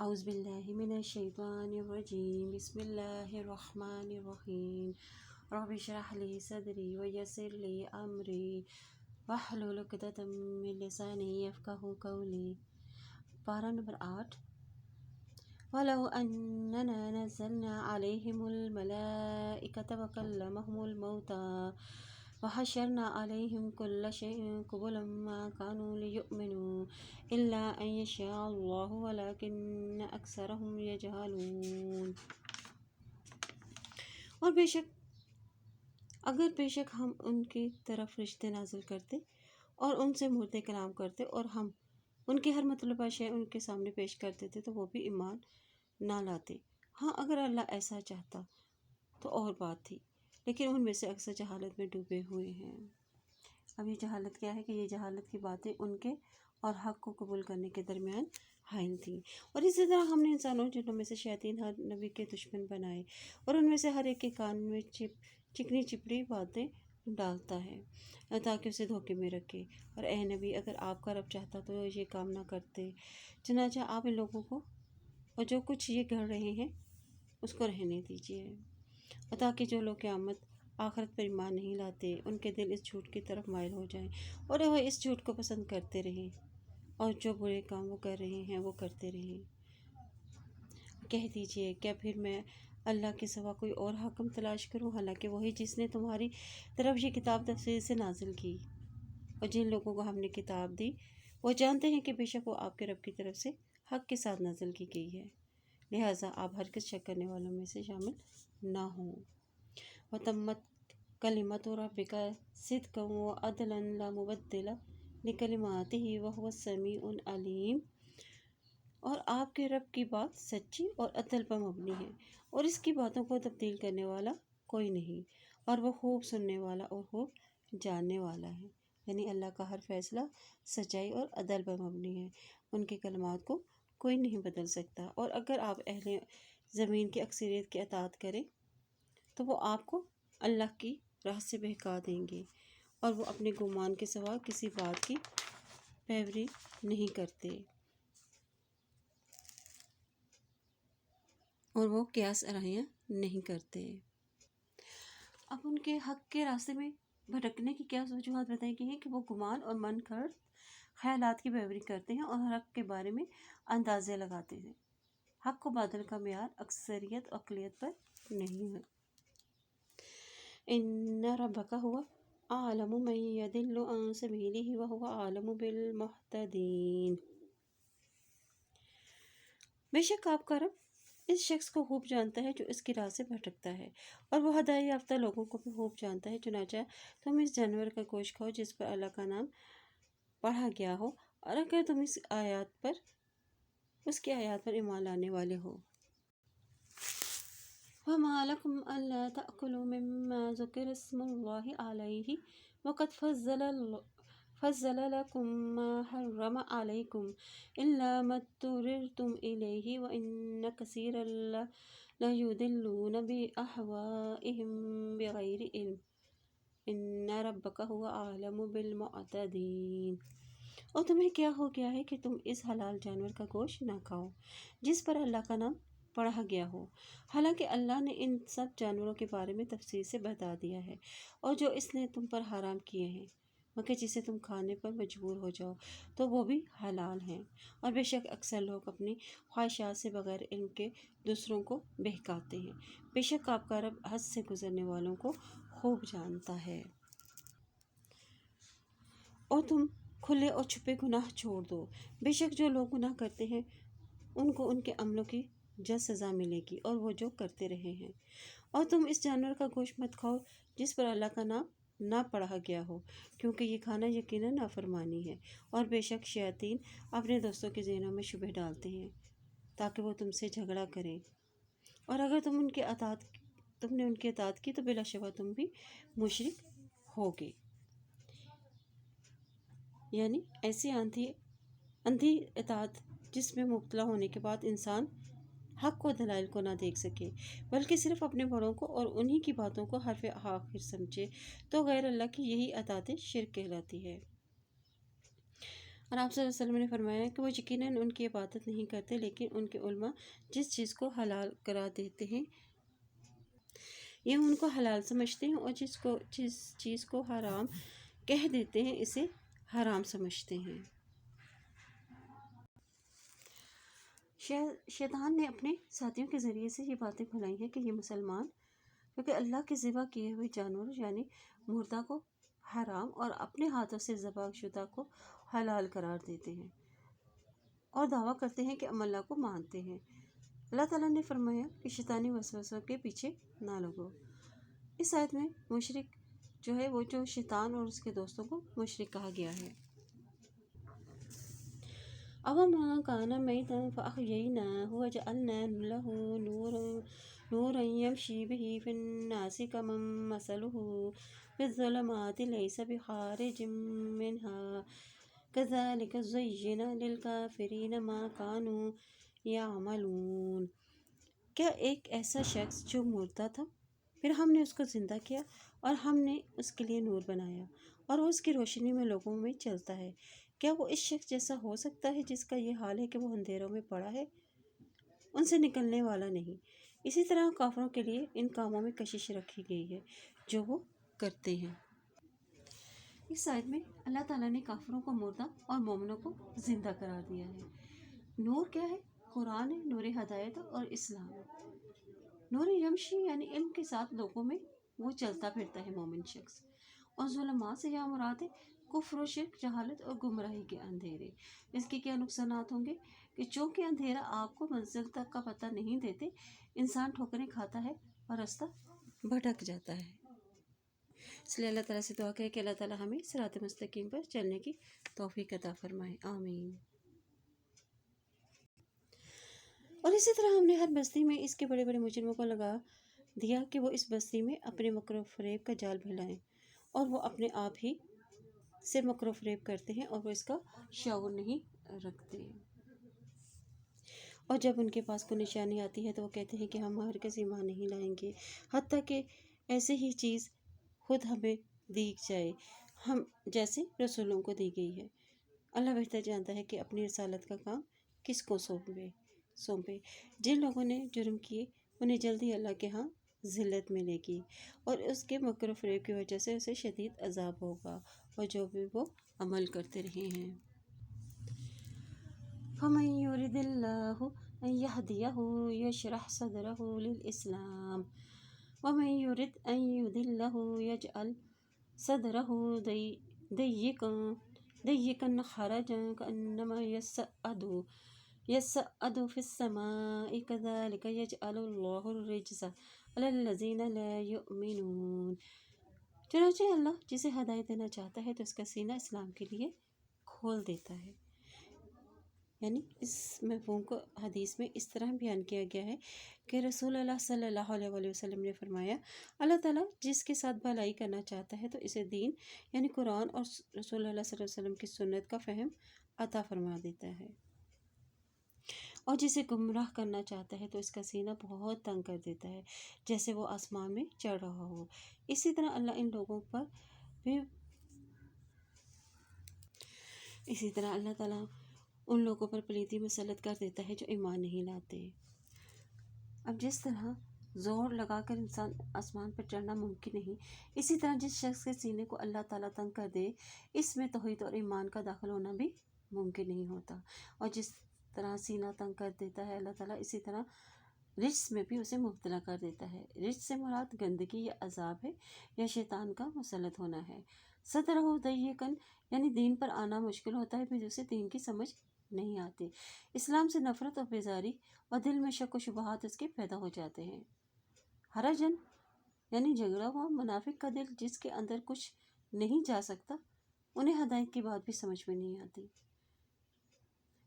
اعوذ باللہ من الشیطان الرجیم بسم اللہ الرحمن الرحیم رب اشرح لی صدری ویسر لی امری واحلل عقدۃ من لسانی یفقہوا قولی۔ پارہ نمبر 8۔ وَلَوْ أَنَّنَا نَزَّلْنَا عَلَيْهِمُ الْمَلَائِكَةَ وَكَلَّمَهُمُ الْمَوْتَىٰ وَحَشَرْنَا عَلَيْهِمْ كُلَّ شَيْءٍ قُبُلًا مَا كَانُوا لِيُؤْمِنُوا إِلَّا أَن يَشَاءَ اللَّهُ وَلَٰكِنَّ أَكْثَرَهُمْ يَجْهَلُونَ۔ اور بے شک ہم ان کی طرف فرشتے نازل کرتے اور ان سے مردے کلام کرتے اور ہم ان کی ہر مطلوبہ شے ان کے سامنے پیش کرتے تھے تو وہ بھی ایمان نہ لاتے۔ ہاں، اگر اللہ ایسا چاہتا تو اور بات تھی، لیکن ان میں سے اکثر جہالت میں ڈوبے ہوئے ہیں۔ اب یہ جہالت کیا ہے کہ یہ جہالت کی باتیں ان کے اور حق کو قبول کرنے کے درمیان حائل تھیں۔ اور اسی طرح ہم نے انسانوں جنوں میں سے شیاطین ہر نبی کے دشمن بنائے اور ان میں سے ہر ایک کے کان میں چکنی چپڑی باتیں ڈالتا ہے تاکہ اسے دھوکے میں رکھے۔ اور اے نبی، اگر آپ کا رب چاہتا تو یہ کام نہ کرتے، چنانچہ آپ ان لوگوں کو اور جو کچھ یہ کر رہے ہیں اس کو رہنے دیجیے، اور تاکہ جو لوگ قیامت آخرت پر ایمان نہیں لاتے ان کے دل اس جھوٹ کی طرف مائل ہو جائیں اور وہ اس جھوٹ کو پسند کرتے رہیں اور جو برے کام وہ کر رہے ہیں وہ کرتے رہیں۔ کہہ دیجیے، کیا پھر میں اللہ کے سوا کوئی اور حاکم تلاش کروں، حالانکہ وہی جس نے تمہاری طرف یہ کتاب تفصیل سے نازل کی؟ اور جن لوگوں کو ہم نے کتاب دی وہ جانتے ہیں کہ بے شک وہ آپ کے رب کی طرف سے حق کے ساتھ نازل کی گئی ہے، لہٰذا آپ ہرگز شک کرنے والوں میں سے شامل نہ ہوں۔ وَتَمَّتْ كَلِمَتُ رَبِّكَ صِدْقًا وَعَدْلًا لَا مُبَدِّلَ لِكَلِمَاتِهِ وَهُوَ السَّمِيعُ الْعَلِيمُ۔ اور آپ کے رب کی بات سچی اور عدل پر مبنی ہے اور اس کی باتوں کو تبدیل کرنے والا کوئی نہیں، اور وہ خوب سننے والا اور خوب جاننے والا ہے۔ یعنی اللہ کا ہر فیصلہ سچائی اور عدل پر مبنی ہے، ان کے کلمات کو کوئی نہیں بدل سکتا۔ اور اگر آپ اہل زمین کی اکثریت کی اطاعت کریں تو وہ آپ کو اللہ کی راہ سے بہکا دیں گے، اور وہ اپنے گمان کے سوا کسی بات کی پیروی نہیں کرتے، اور وہ قیاس آرائیاں نہیں کرتے۔ اب ان کے حق کے راستے میں بھٹکنے کی کیا وجوہات بتائی گئی ہیں کہ وہ گمان اور من گھڑت خیالات کی پیروی کرتے ہیں اور حق کے بارے میں اندازے لگاتے ہیں۔ حق کو باطل کا معیار اکثریت اقلیت پر نہیں ہے۔ ان ربک هو اعلم من یضل عن سبیلہ وهو اعلم بالمہتدین۔ بے شک آپ کا رب اس شخص کو خوب جانتا ہے جو اس کی راہ سے بھٹکتا ہے، اور وہ ہدایت یافتہ لوگوں کو بھی خوب جانتا ہے۔ چنانچہ تم اس جانور کا گوشت کھاؤ جس پر اللہ کا نام پڑھا گیا ہو، اور اگر تم اس کی آیات پر ایمان لانے والے ہو۔ وَمَا لَكُمْ أَلَّا تَأْكُلُوا مِمَّا ذُكِرَ اسْمُ اللَّهِ عَلَيْهِ وَقَدْ فَصَّلَ لَكُم مَّا حَرَّمَ عَلَيْكُمْ إِلَّا مَا اضْطُرِرْتُمْ إِلَيْهِ وَإِنَّ كَثِيرًا لَيُضِلُّونَ بِأَهْوَائِهِم بِغَيْرِ عِلْمٍ إِنَّ رَبَّكَ هُوَ أَعْلَمُ بِالْمُعْتَدِينَ۔ اور تمہیں کیا ہو گیا ہے کہ تم اس حلال جانور کا گوشت نہ کھاؤ جس پر اللہ کا نام پڑھا گیا ہو، حالانکہ اللہ نے ان سب جانوروں کے بارے میں تفصیل سے بتا دیا ہے، اور جو اس نے تم پر حرام کیے ہیں مگر جسے تم کھانے پر مجبور ہو جاؤ تو وہ بھی حلال ہیں۔ اور بے شک اکثر لوگ اپنی خواہشات سے بغیر علم کے دوسروں کو بہکاتے ہیں۔ بے شک آپ کا رب حد سے گزرنے والوں کو خوب جانتا ہے۔ اور تم کھلے اور چھپے گناہ چھوڑ دو، بے شک جو لوگ گناہ کرتے ہیں ان کو ان کے عملوں کی جزا سزا ملے گی اور وہ جو کرتے رہے ہیں۔ اور تم اس جانور کا گوشت مت کھاؤ جس پر اللہ کا نام نہ پڑھا گیا ہو، کیونکہ یہ کھانا یقیناً نافرمانی ہے، اور بے شک شیاطین اپنے دوستوں کے ذہنوں میں شبہ ڈالتے ہیں تاکہ وہ تم سے جھگڑا کریں، اور اگر تم نے ان کی اطاعت کی تو بلا شبہ تم بھی مشرک ہوگے۔ یعنی ایسی اندھی اطاعت جس میں مبتلا ہونے کے بعد انسان حق و دلائل کو نہ دیکھ سکے بلکہ صرف اپنے بڑوں کو اور انہی کی باتوں کو حرف آخر سمجھے، تو غیر اللہ کی یہی اطاعت شرک کہلاتی ہے۔ اور آپ صلی اللہ علیہ وسلم نے فرمایا کہ وہ یقیناً ان کی عبادت نہیں کرتے، لیکن ان کے علماء جس چیز کو حلال قرار دیتے ہیں یہ ان کو حلال سمجھتے ہیں، اور جس چیز کو حرام کہہ دیتے ہیں اسے حرام سمجھتے ہیں۔ شیطان نے اپنے ساتھیوں کے ذریعے سے یہ باتیں پھیلائی ہیں کہ یہ مسلمان کیونکہ اللہ کے ذبح کیے ہوئے جانور یعنی مردہ کو حرام اور اپنے ہاتھوں سے ذبح شدہ کو حلال قرار دیتے ہیں اور دعویٰ کرتے ہیں کہ ہم اللہ کو مانتے ہیں۔ اللہ تعالیٰ نے فرمایا کہ شیطانی وسوسوں کے پیچھے نہ لگو۔ اس آیت میں مشرک جو ہے وہ جو شیطان اور اس کے دوستوں کو مشرک کہا گیا ہے۔ أَوَمَا كَانَ مَيْتًا فَأَحْيَيْنَاهُ وَجَعَلْنَا لَهُ نُورًا يَمْشِي بِهِ فِي النَّاسِ كَمَن مَّثَلُهُ فِي الظُّلُمَاتِ لَيْسَ بِخَارِجٍ مِّنْهَا كَذَلِكَ زُيِّنَ لِلْكَافِرِينَ مَا كَانُوا يَعْمَلُونَ۔ کیا ایک ایسا شخص جو مردہ تھا پھر ہم نے اس کو زندہ کیا اور ہم نے اس کے لیے نور بنایا اور وہ اس کی روشنی میں لوگوں میں چلتا ہے، کیا وہ اس شخص جیسا ہو سکتا ہے جس کا یہ حال ہے کہ وہ اندھیروں میں پڑا ہے، ان سے نکلنے والا نہیں۔ اسی طرح کافروں کے لیے ان کاموں میں کشش رکھی گئی ہے جو وہ کرتے ہیں۔ اس آیت میں اللہ تعالیٰ نے کافروں کو مردہ اور مومنوں کو زندہ قرار دیا ہے۔ نور کیا ہے؟ قرآن ہے، نور ہدایت اور اسلام ہے۔ نور یمشی یعنی علم کے ساتھ لوگوں میں وہ چلتا پھرتا ہے مومن شخص، اور ظلمات سے یہاں مراد ہے کفر و شرک، جہالت اور گمراہی کے اندھیرے۔ اس کے کیا نقصانات ہوں گے کہ چونکہ اندھیرا آپ کو منزل تک کا پتہ نہیں دیتے، انسان ٹھوکریں کھاتا ہے اور راستہ بھٹک جاتا ہے۔ اس لیے اللہ تعالیٰ سے دعا کرے کہ اللہ تعالیٰ ہمیں صراط مستقیم پر چلنے کی توفیق عطا فرمائے، آمین۔ اور اسی طرح ہم نے ہر بستی میں اس کے بڑے بڑے مجرموں کو لگا دیا کہ وہ اس بستی میں اپنے مکر و فریب کا جال پھیلائیں، اور وہ اپنے آپ ہی سے مکر و فریب کرتے ہیں اور وہ اس کا شعور نہیں رکھتے۔ اور جب ان کے پاس کوئی نشانی آتی ہے تو وہ کہتے ہیں کہ ہم ہرگز ایمان نہیں لائیں گے حتیٰ کہ ایسے ہی چیز خود ہمیں دی جائے ہم جیسے رسولوں کو دی گئی ہے۔ اللہ بہتر جانتا ہے کہ اپنی رسالت کا کام کس کو سونپے۔ جن لوگوں نے جرم کیے انہیں جلدی اللہ کے ہاں ذلت ملے گی اور اس کے مکر و فریب کی وجہ سے اسے شدید عذاب ہوگا، اور جو بھی وہ عمل کرتے رہے ہیں۔ فَمَن يُرِدِ اللَّهُ أَن يَهْدِيَهُ يَشْرَحْ صَدْرَهُ لِلْإِسْلَامِ وَمَن يُرِدْ أَن يُضِلَّهُ يَجْعَلْ صَدْرَهُ ضَيِّقًا حَرَجًا كَأَنَّمَا يَصَّعَّدُ فِي السَّمَاءِ كَذَلِكَ يَجْعَلُ اللَّهُ الرِّجْسَ عَلَى الَّذِينَ لَا يُؤْمِنُونَ۔ چنانچہ اللہ جسے ہدایت دینا چاہتا ہے تو اس کا سینہ اسلام کے لیے کھول دیتا ہے۔ یعنی اس مفہوم کو حدیث میں اس طرح بیان کیا گیا ہے کہ رسول اللہ صلی اللہ علیہ وآلہ وسلم نے فرمایا، اللہ تعالیٰ جس کے ساتھ بھلائی کرنا چاہتا ہے تو اسے دین یعنی قرآن اور رسول اللہ صلی اللہ علیہ وسلم کی سنت کا فہم عطا فرما دیتا ہے، اور جسے گمراہ کرنا چاہتا ہے تو اس کا سینہ بہت تنگ کر دیتا ہے جیسے وہ آسمان میں چڑھ رہا ہو۔ اسی طرح اللہ تعالیٰ ان لوگوں پر پلیتی مسلط کر دیتا ہے جو ایمان نہیں لاتے۔ اب جس طرح زور لگا کر انسان آسمان پر چڑھنا ممکن نہیں، اسی طرح جس شخص کے سینے کو اللہ تعالیٰ تنگ کر دے اس میں توحید اور ایمان کا داخل ہونا بھی ممکن نہیں ہوتا۔ اور جس طرح سینہ تنگ کر دیتا ہے اللہ تعالیٰ، اسی طرح رجس میں بھی اسے مبتلا کر دیتا ہے۔ رجس سے مراد گندگی یا عذاب ہے یا شیطان کا مسلط ہونا ہے۔ صدرہ ضیقاً یعنی دین پر آنا مشکل ہوتا ہے پھر اسے دین کی سمجھ نہیں آتی، اسلام سے نفرت اور بیزاری اور دل میں شک و شبہات اس کے پیدا ہو جاتے ہیں۔ حرجن یعنی جھگڑا ہوا منافق کا دل جس کے اندر کچھ نہیں جا سکتا، انہیں ہدایت کی بات بھی سمجھ میں نہیں آتی،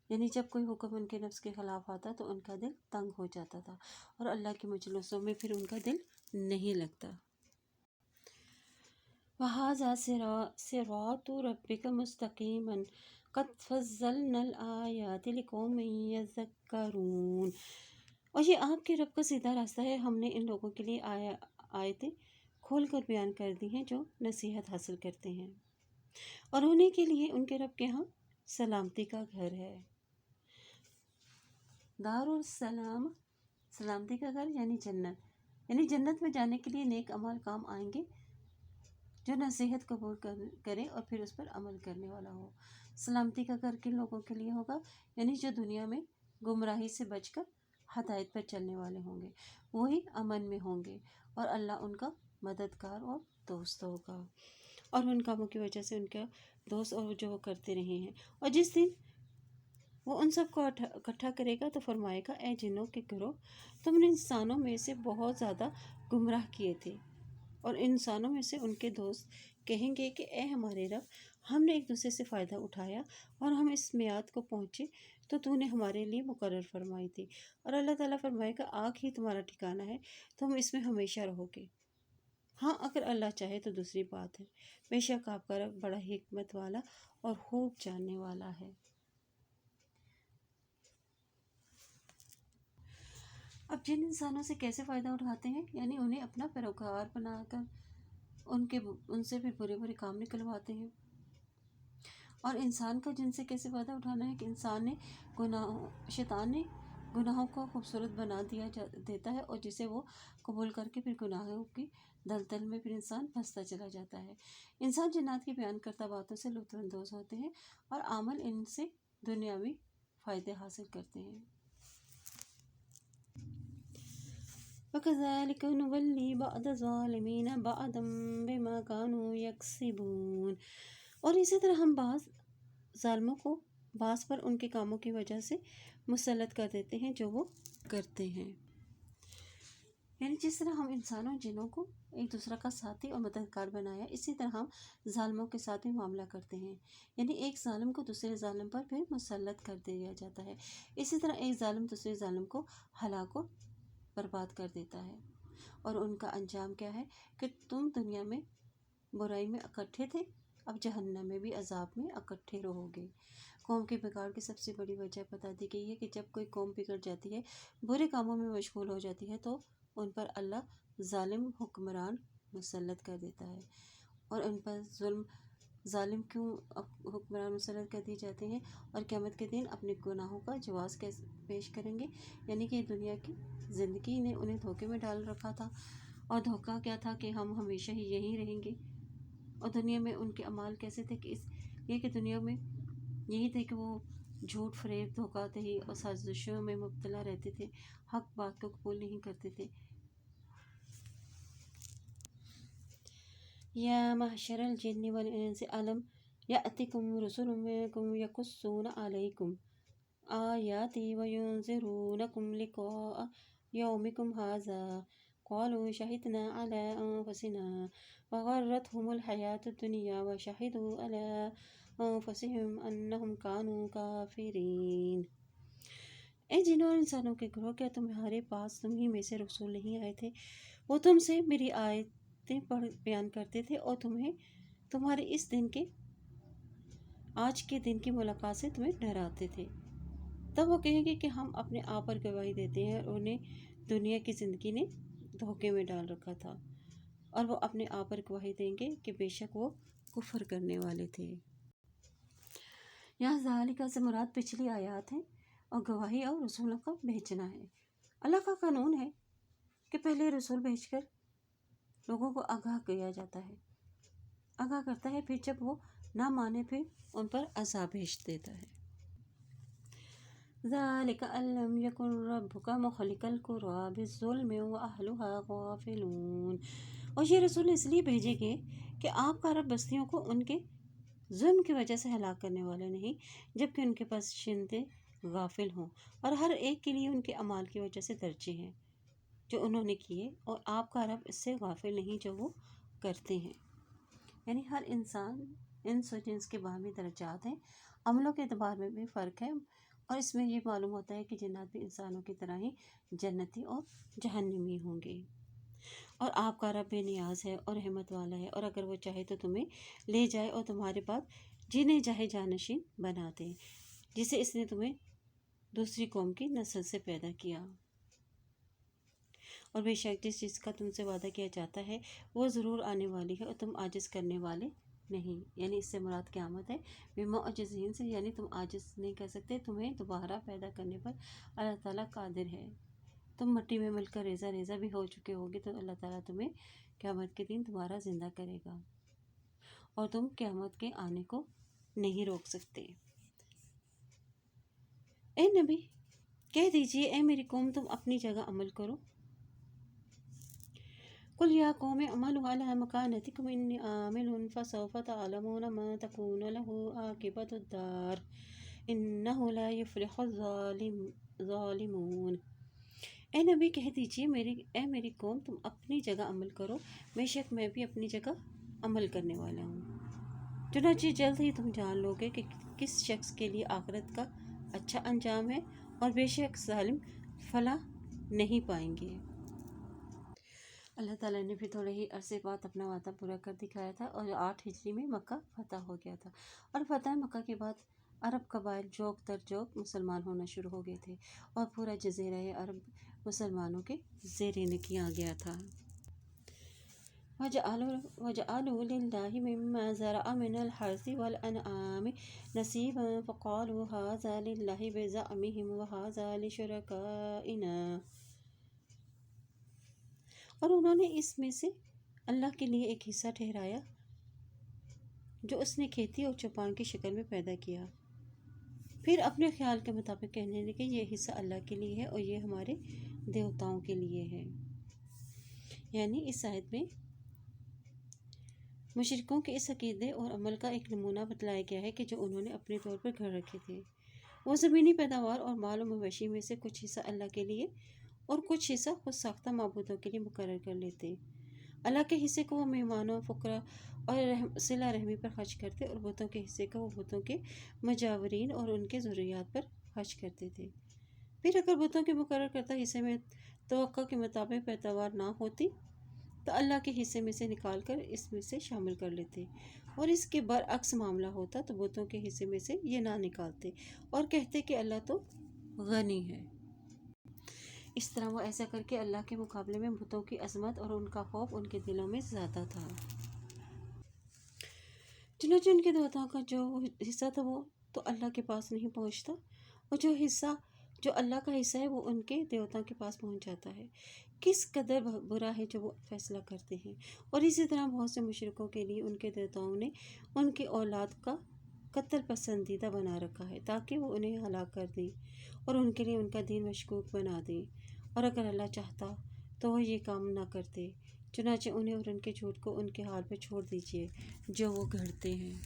یعنی جب کوئی حکم ان کے نفس کے خلاف آتا تو ان کا دل تنگ ہو جاتا تھا اور اللہ کے مجلسوں میں پھر ان کا دل نہیں لگتا۔ وَهَذَا صِرَاطُ رَبِّكَ مُسْتَقِيمًا قَدْ فَصَّلْنَا الْآيَاتِ لِقَوْمٍ يَذَّكَّرُونَ۔ اور یہ آپ کے رب کا سیدھا راستہ ہے، ہم نے ان لوگوں کے لیے آیتیں کھول کر بیان کر دی ہیں جو نصیحت حاصل کرتے ہیں، اور انہیں کے لیے ان کے رب کے ہاں سلامتی کا گھر ہے۔ دار السلام، سلامتی کا گھر یعنی جنت، یعنی جنت میں جانے کے لیے نیک عمل کام آئیں گے جو نصیحت قبول کرے اور پھر اس پر عمل کرنے والا ہو۔ سلامتی کا گھر کن لوگوں کے لیے ہوگا؟ یعنی جو دنیا میں گمراہی سے بچ کر ہدایت پر چلنے والے ہوں گے، وہی امن میں ہوں گے اور اللہ ان کا مددگار اور دوست ہوگا، اور ان کاموں کی وجہ سے ان کا دوست اور جو وہ کرتے رہے ہیں۔ اور جس دن وہ ان سب کو اکٹھا کرے گا تو فرمائے گا، اے جنوں کے گروہ، تم نے انسانوں میں سے بہت زیادہ گمراہ کیے تھے، اور انسانوں میں سے ان کے دوست کہیں گے کہ اے ہمارے رب، ہم نے ایک دوسرے سے فائدہ اٹھایا اور ہم اس میعاد کو پہنچے تو نے ہمارے لیے مقرر فرمائی تھی، اور اللہ تعالیٰ فرمائے گا، آگ ہی تمہارا ٹھکانہ ہے، تم اس میں ہمیشہ رہو گے۔ ہاں اگر اللہ چاہے تو دوسری بات ہے، بے شک آپ کا رب بڑا حکمت والا اور خوب جاننے والا ہے۔ اب جن انسانوں سے کیسے فائدہ اٹھاتے ہیں، یعنی انہیں اپنا پیروکار بنا کر ان سے بھی برے برے کام نکلواتے ہیں۔ اور انسان کا جن سے کیسے فائدہ اٹھانا ہے کہ شیطان نے گناہوں کو خوبصورت بنا دیتا ہے، اور جسے وہ قبول کر کے پھر گناہوں کی دلدل میں پھر انسان پھنستا چلا جاتا ہے۔ انسان جنات کی بیان کرتا باتوں سے لطف اندوز ہوتے ہیں اور عمل ان سے دنیاوی فائدے حاصل کرتے ہیں۔ وَكَذَلِكَ نُوَلِّي بَعْضَ الظَّالِمِينَ بَعْضًا بِمَا كَانُوا يَكْسِبُونَ، اور اسی طرح ہم بعض ظالموں کو بعض پر ان کے کاموں کی وجہ سے مسلط کر دیتے ہیں جو وہ کرتے ہیں۔ یعنی جس طرح ہم انسانوں جنوں کو ایک دوسرے کا ساتھی اور مددگار بنایا، اسی طرح ہم ظالموں کے ساتھ بھی معاملہ کرتے ہیں، یعنی ایک ظالم کو دوسرے ظالم پر پھر مسلط کر دیا جاتا ہے، اسی طرح ایک ظالم دوسرے ظالم کو ہلاک و برباد کر دیتا ہے۔ اور ان کا انجام کیا ہے کہ تم دنیا میں برائی میں اکٹھے تھے، اب جہنم میں بھی عذاب میں اکٹھے رہو گے۔ قوم کے بگاڑ کی سب سے بڑی وجہ بتا دی گئی ہے کہ جب کوئی قوم بگڑ جاتی ہے، برے کاموں میں مشغول ہو جاتی ہے، تو ان پر اللہ ظالم حکمران مسلط کر دیتا ہے۔ اور ان پر ظالم کیوں حکمران مسلط کر دیے جاتے ہیں اور قیامت کے دن اپنے گناہوں کا جواز کیسے پیش کریں گے؟ یعنی کہ دنیا کی زندگی نے انہیں دھوکے میں ڈال رکھا تھا، اور دھوکہ کیا تھا کہ ہم ہمیشہ ہی یہیں رہیں گے، اور دنیا میں ان کے اعمال کیسے تھے کہ کہ دنیا میں یہی تھے کہ وہ جھوٹ فریب دھوکہ دہی اور سازشوں میں مبتلا رہتے تھے، حق بات کو قبول نہیں کرتے تھے۔ یا معشر الجن والانس الم یأتکم رسل منکم یقصون علیکم آیاتی وینذرونکم لقاء یومکم ھذا قالوا شہدنا علی انفسنا وغرتہم الحیاۃ الدنیا وشہدوا علی انفسہم انہم کانوا کافرین۔ اے جنوں اور انسانوں کے گروہ، کیا تمہارے پاس تم ہی میں سے رسول نہیں آئے تھے؟ وہ تم سے میری آیتیں بیان کرتے تھے اور تمہیں تمہارے اس دن کے آج کے دن کی ملاقات سے تمہیں ڈراتے تھے۔ تب وہ کہیں گے کہ ہم اپنے آپ پر گواہی دیتے ہیں، اور انہیں دنیا کی زندگی نے دھوکے میں ڈال رکھا تھا، اور وہ اپنے آپ پر گواہی دیں گے کہ بے شک وہ کفر کرنے والے تھے۔ یہاں ذالکہ سے مراد پچھلی آیات ہیں، اور گواہی اور رسولوں کا بھیجنا ہے۔ اللہ کا قانون ہے کہ پہلے رسول بھیج کر لوگوں کو آگاہ کیا جاتا ہے، آگاہ کرتا ہے، پھر جب وہ نہ مانے پھر ان پر عذاب بھیج دیتا ہے۔ ذَلِكَ أَن لَّمْ يَكُن رَّبُّكَ مُهْلِكَ الْقُرَىٰ بِالظُّلْمِ وَأَهْلُهَا غَافِلُونَ، اور یہ رسول اس لیے بھیجے گئے کہ آپ کا رب بستیوں کو ان کے ظلم کی وجہ سے ہلاک کرنے والا نہیں، جبکہ ان کے باشندے غافل ہوں، اور ہر ایک کے لیے ان کے اعمال کی وجہ سے درجے ہیں جو انہوں نے کیے، اور آپ کا رب اس سے غافل نہیں جو وہ کرتے ہیں۔ یعنی ہر انسان انس و جنس کے باہمی درجات ہیں، عملوں کے اعتبار میں بھی فرق ہے، اور اس میں یہ معلوم ہوتا ہے کہ جنات بھی انسانوں کی طرح ہی جنتی اور جہنمی ہوں گے۔ اور آپ کا رب بے نیاز ہے اور رحمت والا ہے، اور اگر وہ چاہے تو تمہیں لے جائے اور تمہارے بعد جنہیں چاہے جانشین بنا دے، جسے اس نے تمہیں دوسری قوم کی نسل سے پیدا کیا۔ اور بے شک جس چیز کا تم سے وعدہ کیا جاتا ہے وہ ضرور آنے والی ہے، اور تم عاجز کرنے والے نہیں، یعنی اس سے مراد قیامت ہے، بمعجزین سے، یعنی تم عاجز نہیں کر سکتے، تمہیں دوبارہ پیدا کرنے پر اللہ تعالیٰ قادر ہے۔ تم مٹی میں مل کر ریزہ ریزہ بھی ہو چکے ہوگے، تو اللہ تعالیٰ تمہیں قیامت کے دن دوبارہ زندہ کرے گا، اور تم قیامت کے آنے کو نہیں روک سکتے۔ اے نبی کہہ دیجئے، اے میری قوم تم اپنی جگہ عمل کرو۔ قل یا قوم اعملوا علی مکانتکم انی عامل فسوف تعلمون ما تکون له عاقبۃ الدار انہ لا یفلح الظالمون۔ اے نبی کہہ دیجئے، اے میری قوم تم اپنی جگہ عمل کرو، بے شک میں بھی اپنی جگہ عمل کرنے والا ہوں۔ چنانچہ جلد ہی تم جان لوگے کہ کس شخص کے لیے آخرت کا اچھا انجام ہے، اور بے شک ظالم فلاح نہیں پائیں گے۔ اللہ تعالیٰ نے پھر تھوڑے ہی عرصے بعد اپنا وعدہ پورا کر دکھایا تھا، اور 8 ہجری میں مکہ فتح ہو گیا تھا، اور فتح مکہ کے بعد عرب قبائل جوک در جوک مسلمان ہونا شروع ہو گئے تھے، اور پورا جزیرہ عرب مسلمانوں کے زیر نگین آ گیا تھا۔ وَجَعَلُوا لِلَّهِ مِمَّا زَرَعَ مِنَ الْحَرْثِ وَالْأَنْعَامِ نَصِيبًا فَقَالُوا هَٰذَا لِلَّهِ بِزَعْمِهِمْ وَهَٰذَا لِشُرَكَائِنَا، اور انہوں نے اس میں سے اللہ کے لیے ایک حصہ ٹھہرایا جو اس نے کھیتی اور چوپان کی شکل میں پیدا کیا، پھر اپنے خیال کے مطابق کہنے لگے یہ حصہ اللہ کے لیے ہے اور یہ ہمارے دیوتاؤں کے لیے ہے۔ یعنی اس آیت میں مشرکوں کے اس عقیدے اور عمل کا ایک نمونہ بتلایا گیا ہے کہ جو انہوں نے اپنے طور پر گھڑ رکھے تھے۔ وہ زمینی پیداوار اور مال و مویشی میں سے کچھ حصہ اللہ کے لیے اور کچھ حصہ خود ساختہ معبودوں کے لیے مقرر کر لیتے۔ اللہ کے حصے کو وہ مہمانوں، فقراء اور صلہ رحمی پر خرچ کرتے، اور بتوں کے حصے کو وہ بتوں کے مجاورین اور ان کے ضروریات پر خرچ کرتے تھے۔ پھر اگر بتوں کے مقرر کردہ حصے میں توقع کے مطابق پیداوار نہ ہوتی تو اللہ کے حصے میں سے نکال کر اس میں سے شامل کر لیتے، اور اس کے برعکس معاملہ ہوتا تو بتوں کے حصے میں سے یہ نہ نکالتے اور کہتے کہ اللہ تو غنی ہے۔ اس طرح وہ ایسا کر کے اللہ کے مقابلے میں بتوں کی عظمت اور ان کا خوف ان کے دلوں میں زیادہ تھا۔ چنانچہ ان کے دیوتاؤں کا جو حصہ تھا وہ تو اللہ کے پاس نہیں پہنچتا، اور جو اللہ کا حصہ ہے وہ ان کے دیوتاؤں کے پاس پہنچ جاتا ہے۔ کس قدر برا ہے جو وہ فیصلہ کرتے ہیں۔ اور اسی طرح بہت سے مشرکوں کے لیے ان کے دیوتاؤں نے ان کی اولاد کا قتل پسندیدہ بنا رکھا ہے تاکہ وہ انہیں ہلاک کر دیں اور ان کے لیے ان کا دین مشکوک بنا دیں، اور اگر اللہ چاہتا تو وہ یہ کام نہ کرتے۔ چنانچہ انہیں اور ان کے جھوٹ کو ان کے حال پہ چھوڑ دیجیے جو وہ گھڑتے ہیں۔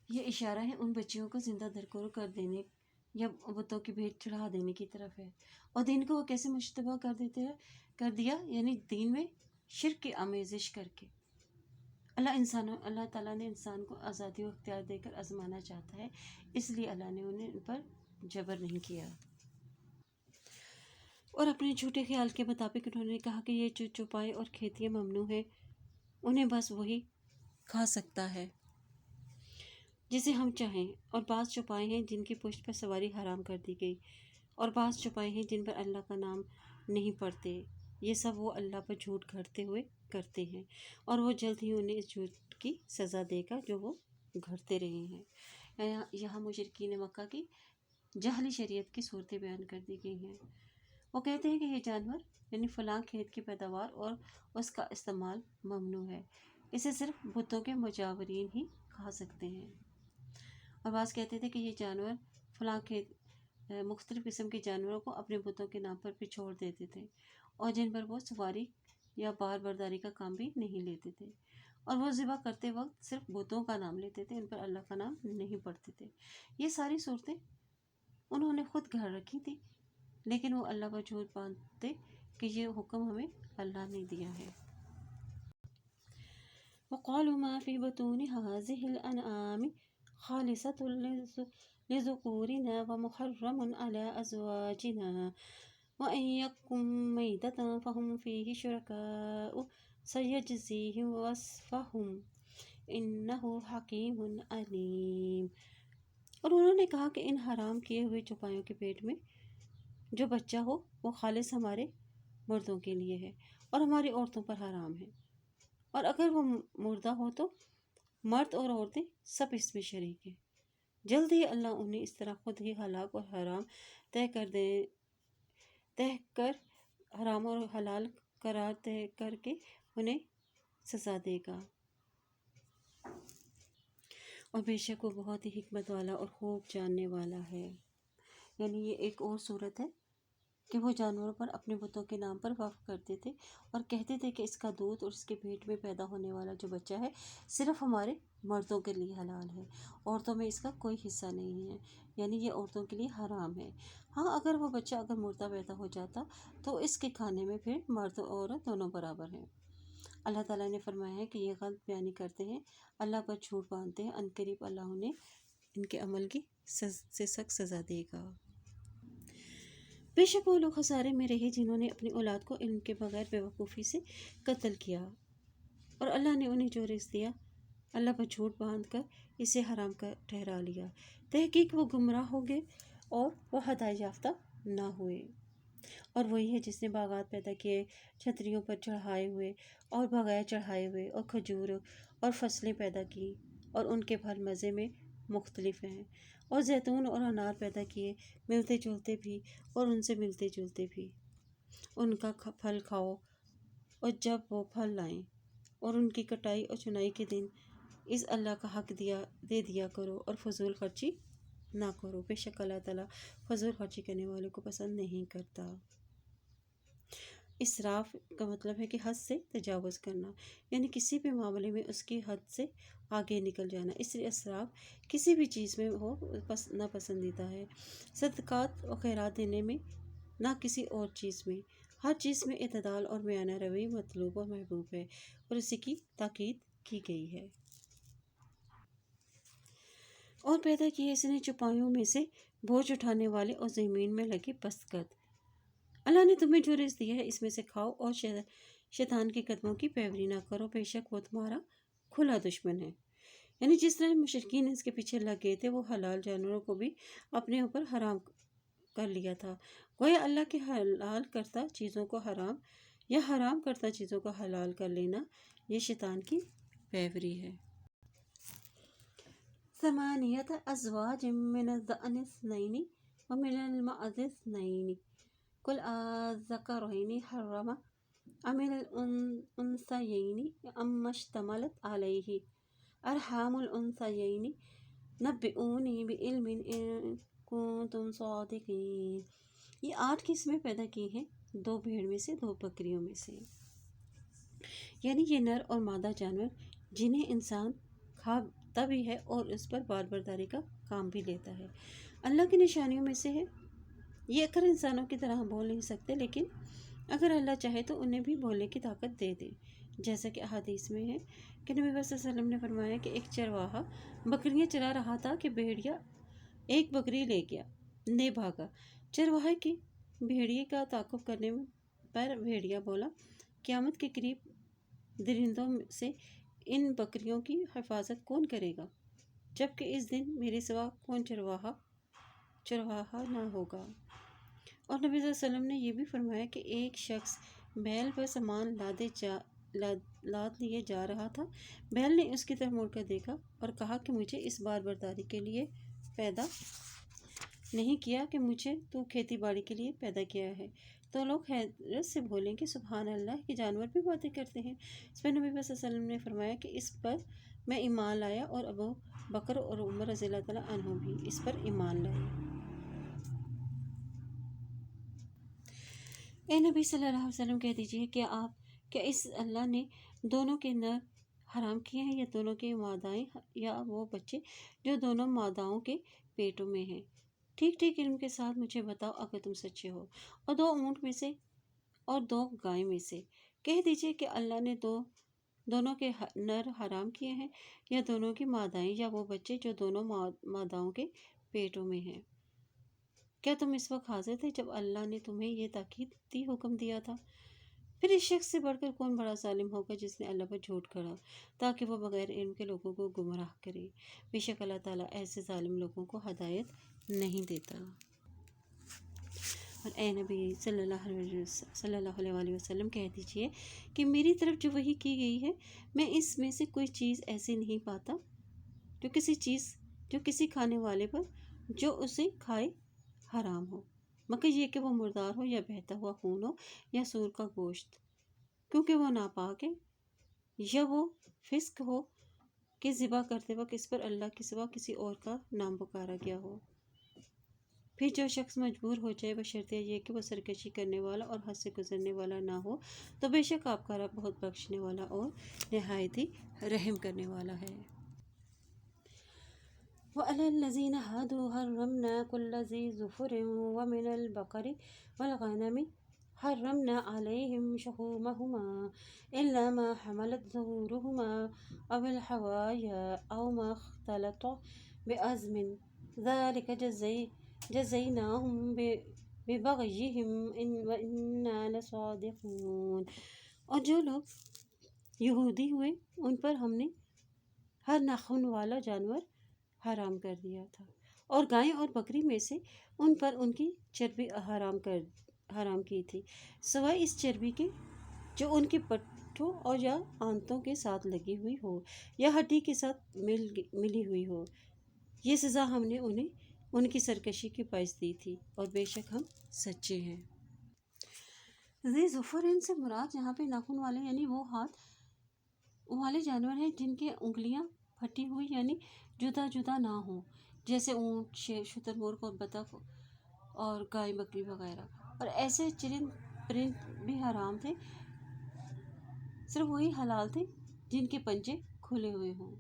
یہ اشارہ ہے ان بچیوں کو زندہ درگور کر دینے یا بتوں کی بھیٹ چڑھا دینے کی طرف ہے، اور دین کو وہ کیسے مشتبہ کر دیا، یعنی دین میں شرک کی آمیزش کر کے۔ اللہ تعالیٰ نے انسان کو آزادی و اختیار دے کر آزمانا چاہتا ہے، اس لیے اللہ نے انہیں ان پر جبر نہیں کیا۔ اور اپنے جھوٹے خیال کے مطابق انہوں نے کہا کہ یہ جو چوپائے اور کھیتیاں ممنوع ہیں انہیں بس وہی کھا سکتا ہے جسے ہم چاہیں، اور بعض چوپائے ہیں جن کی پشت پر سواری حرام کر دی گئی، اور بعض چوپائے ہیں جن پر اللہ کا نام نہیں پڑتے۔ یہ سب وہ اللہ پر جھوٹ گھڑتے ہوئے کرتے ہیں، اور وہ جلد ہی انہیں اس جھوٹ کی سزا دے گا جو وہ گھڑتے رہے ہیں۔ یہاں مشرکین مکہ کی جعلی شریعت کی صورتیں بیان کر دی گئی ہیں۔ وہ کہتے ہیں کہ یہ جانور یعنی فلاں کھیت کی پیداوار اور اس کا استعمال ممنوع ہے، اسے صرف بتوں کے مجاورین ہی کھا سکتے ہیں۔ اور بعض کہتے تھے کہ یہ جانور فلاں کھیت مختلف قسم کے جانوروں کو اپنے بتوں کے نام پر بھی چھوڑ دیتے تھے، اور جن پر وہ سواری یا بار برداری کا کام بھی نہیں لیتے تھے، اور وہ ذبح کرتے وقت صرف بتوں کا نام لیتے تھے، ان پر اللہ کا نام نہیں پڑھتے تھے۔ یہ ساری صورتیں انہوں نے خود گھڑ رکھی تھی، لیکن وہ اللہ پر جھوٹ باندھتے کہ یہ حکم ہمیں اللہ نے دیا ہے۔ وَقَالُوا مَا فِي بُطُونِ هَٰذِهِ الْأَنْعَامِ خَالِصَةٌ لِذُكُورِنَا وَمُحَرَّمٌ عَلَىٰ أَزْوَاجِنَا وَإِن يَكُن مَيْتَةً فَهُمْ فِيهِ شُرَكَاءُ سَيَجْزِيهِمْ وَصْفَهُمْ إِنَّهُ حَكِيمٌ عَلِيمٌ۔ اور انہوں نے کہا کہ ان حرام کیے ہوئے چوپایوں کے پیٹ میں جو بچہ ہو وہ خالص ہمارے مردوں کے لیے ہے اور ہماری عورتوں پر حرام ہے، اور اگر وہ مردہ ہو تو مرد اور عورتیں سب اس میں شریک ہیں۔ جلد ہی اللہ انہیں اس طرح خود ہی ہلاک اور حرام طے کر حرام اور حلال قرار طے کر کے انہیں سزا دے گا۔ اور بے شک وہ بہت ہی حکمت والا اور خوب جاننے والا ہے۔ یعنی یہ ایک اور صورت ہے کہ وہ جانوروں پر اپنے بتوں کے نام پر وقف کرتے تھے اور کہتے تھے کہ اس کا دودھ اور اس کے پیٹ میں پیدا ہونے والا جو بچہ ہے صرف ہمارے مردوں کے لیے حلال ہے، عورتوں میں اس کا کوئی حصہ نہیں ہے، یعنی یہ عورتوں کے لیے حرام ہے۔ ہاں، اگر وہ بچہ اگر مردہ پیدا ہو جاتا تو اس کے کھانے میں پھر مرد اور عورت دونوں برابر ہیں۔ اللہ تعالیٰ نے فرمایا ہے کہ یہ غلط بیانی کرتے ہیں، اللہ پر جھوٹ باندھتے ہیں، عنقریب اللہ انہیں ان کے عمل کی سے سخت سزا دے گا۔ بے شک وہ لوگ خسارے میں رہے جنہوں نے اپنی اولاد کو علم کے بغیر بے وقوفی سے قتل کیا، اور اللہ نے انہیں جو رزق دیا اللہ پر جھوٹ باندھ کر اسے حرام کا ٹھہرا لیا۔ تحقیق وہ گمراہ ہو گئے اور وہ ہدایت یافتہ نہ ہوئے۔ اور وہی ہے جس نے باغات پیدا کیے، چھتریوں پر چڑھائے ہوئے اور بغیر چڑھائے ہوئے، اور کھجور اور فصلیں پیدا کی اور ان کے پھل مزے میں مختلف ہیں، اور زیتون اور انار پیدا کیے، ملتے جلتے بھی اور ان سے ملتے جلتے بھی۔ ان کا پھل کھاؤ اور جب وہ پھل لائیں، اور ان کی کٹائی اور چنائی کے دن اس اللہ کا حق دے دیا کرو اور فضول خرچی نہ کرو، بے شک اللہ تعالیٰ فضول خرچی کرنے والوں کو پسند نہیں کرتا۔ اسراف کا مطلب ہے کہ حد سے تجاوز کرنا، یعنی کسی بھی معاملے میں اس کی حد سے آگے نکل جانا، اس لیے اسراف کسی بھی چیز میں ہو ناپسندیدہ ہے۔ صدقات و خیرات دینے میں، نہ کسی اور چیز میں، ہر چیز میں اعتدال اور میانہ روی مطلوب اور محبوب ہے، اور اسی کی تاکید کی گئی ہے۔ اور پیدا کیے اس نے چوپایوں میں سے بوجھ اٹھانے والے اور زمین میں لگے بستقط۔ اللہ نے تمہیں جو رزق دیا ہے اس میں سے کھاؤ اور شیطان کے قدموں کی پیروی نہ کرو، بے شک وہ تمہارا کھلا دشمن ہے۔ یعنی جس طرح مشرکین اس کے پیچھے لگ گئے تھے، وہ حلال جانوروں کو بھی اپنے اوپر حرام کر لیا تھا، گویا اللہ کے حلال کرتا چیزوں کو حرام یا حرام کرتا چیزوں کو حلال کر لینا یہ شیطان کی پیروی ہے۔ ثمانیۃ ازواج من الضأن اثنین ومن المعز اثنین قل الذکرین حرم ام الانثیین اما اشتملت علیہ ارحام الانثیین نبئونی بعلم ان کنتم صادقین۔ یہ 8 قسمیں پیدا کی ہیں، 2 بھیڑ میں سے، 2 بکریوں میں سے، یعنی یہ نر اور مادہ جانور جنہیں انسان کھاتا بھی ہے اور اس پر بار برداری کا کام بھی لیتا ہے، اللہ کی نشانیوں میں سے ہے۔ یہ اکثر انسانوں کی طرح بول نہیں سکتے، لیکن اگر اللہ چاہے تو انہیں بھی بولنے کی طاقت دے دے، جیسا کہ احادیث میں ہے کہ نبی صلی اللہ علیہ وسلم نے فرمایا کہ ایک چرواہا بکریاں چرا رہا تھا کہ بھیڑیا ایک بکری لے بھاگا۔ چرواہے کی بھیڑیے کا تعاقب کرنے پر بھیڑیا بولا، قیامت کے قریب درندوں سے ان بکریوں کی حفاظت کون کرے گا، جبکہ اس دن میرے سوا کون چرواہا نہ ہوگا۔ اور نبی صلی اللہ علیہ وسلم نے یہ بھی فرمایا کہ ایک شخص بیل پر سامان لاد لیے جا رہا تھا، بیل نے اس کی طرف مڑ کر دیکھا اور کہا کہ مجھے اس بار برداری کے لیے پیدا نہیں کیا کہ مجھے تو کھیتی باڑی کے لیے پیدا کیا ہے۔ تو لوگ حیرت سے بولیں کہ سبحان اللہ، کہ جانور بھی باتیں کرتے ہیں۔ اس پر نبی صلی اللہ علیہ وسلم نے فرمایا کہ اس پر میں ایمان لایا اور ابو بکر اور عمر رضی اللہ تعالیٰ عنہ بھی اس پر ایمان لائے۔ اے نبی صلی اللہ علیہ وسلم، کہہ دیجئے کیا اس اللہ نے دونوں کے نر حرام کیے ہیں یا دونوں کے مادائیں یا وہ بچے جو دونوں ماداؤں کے پیٹوں میں ہیں؟ ٹھیک ٹھیک علم کے ساتھ مجھے بتاؤ اگر تم سچے ہو۔ اور 2 اونٹ میں سے اور 2 گائے میں سے، کہہ دیجئے کہ اللہ نے دونوں کے نر حرام کیے ہیں یا دونوں کی مادائیں یا وہ بچے جو دونوں ماداؤں کے پیٹوں میں ہیں۔ کیا تم اس وقت حاضر تھے جب اللہ نے تمہیں یہ تاکیدی حکم دیا تھا؟ پھر اس شخص سے بڑھ کر کون بڑا ظالم ہوگا جس نے اللہ پر جھوٹ گھڑا تاکہ وہ بغیر علم کے لوگوں کو گمراہ کرے، بے شک اللہ تعالیٰ ایسے ظالم لوگوں کو ہدایت نہیں دیتا۔ اور اے نبی صلی اللہ علیہ وسلم کہہ دیجئے کہ میری طرف جو وحی کی گئی ہے، میں اس میں سے کوئی چیز ایسی نہیں پاتا جو کسی کھانے والے پر جو اسے کھائے حرام ہو، مگر یہ کہ وہ مردار ہو یا بہتا ہوا خون ہو یا سور کا گوشت، کیونکہ وہ ناپاک ہے، یا وہ فسق ہو کہ ذبح کرتے وقت اس پر اللہ کے سوا کسی اور کا نام پکارا گیا ہو۔ پھر جو شخص مجبور ہو جائے بشرطیہ یہ کہ وہ سرکشی کرنے والا اور حد سے گزرنے والا نہ ہو، تو بے شک آپ کا رب بہت بخشنے والا اور نہایت ہی رحم کرنے والا ہے۔ وَعَلَى الَّذِينَ هَادُوا حَرَّمْنَا كُلَّ ذِي ظُفُرٍ وَمِنَ الْبَقَرِ وَالْغَنَمِ حَرَّمْنَا عَلَيْهِمْ شُحُومَهُمَا إِلَّا مَا حَمَلَتْ ظُهُورُهُمَا أَوِ الْحَوَايَا أَوْ مَا اخْتَلَطَ بِعَظْمٍ ذَلِكَ جَزَيْنَاهُمْ بِبَغْيِهِمْ وَإِنَّا لَصَادِقُونَ۔ اور جو لوگ یہودی ہوئے ان پر ہم نے ہر ناخن والا جانور حرام کر دیا تھا، اور گائے اور بکری میں سے ان پر ان کی چربی حرام کی تھی، سوائے اس چربی کے جو ان کے پٹھوں اور یا آنتوں کے ساتھ لگی ہوئی ہو یا ہڈی کے ساتھ ملی ہوئی ہو۔ یہ سزا ہم نے انہیں ان کی سرکشی کے باعث دی تھی، اور بے شک ہم سچے ہیں۔ ذی ظفرین سے مراد یہاں پہ ناخن والے یعنی وہ ہاتھ والے جانور ہیں جن کے انگلیاں پھٹی ہوئی یعنی جدا جدا نہ ہوں، جیسے اونٹ، شیر، شتر مرغ اور بطخ اور گائے بکری وغیرہ۔ اور ایسے چرند پرند بھی حرام تھے، صرف وہی حلال تھے جن کے پنجے کھلے ہوئے ہوں۔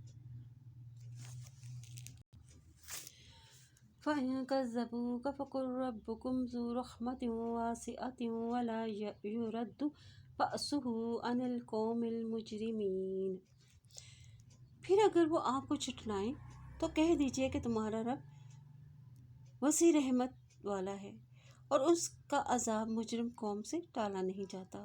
فَإِن كَذَّبُوكَ فَقُل رَّبُّكُمْ ذُو رَحْمَةٍ وَاسِعَةٍ وَلَا يُرَدُّ بَأْسُهُ عَنِ الْقَوْمِ الْمُجْرِمِينَ۔ پھر اگر وہ آپ کو جھٹلائیں تو کہہ دیجئے کہ تمہارا رب وسیع رحمت والا ہے، اور اس کا عذاب مجرم قوم سے ٹالا نہیں جاتا۔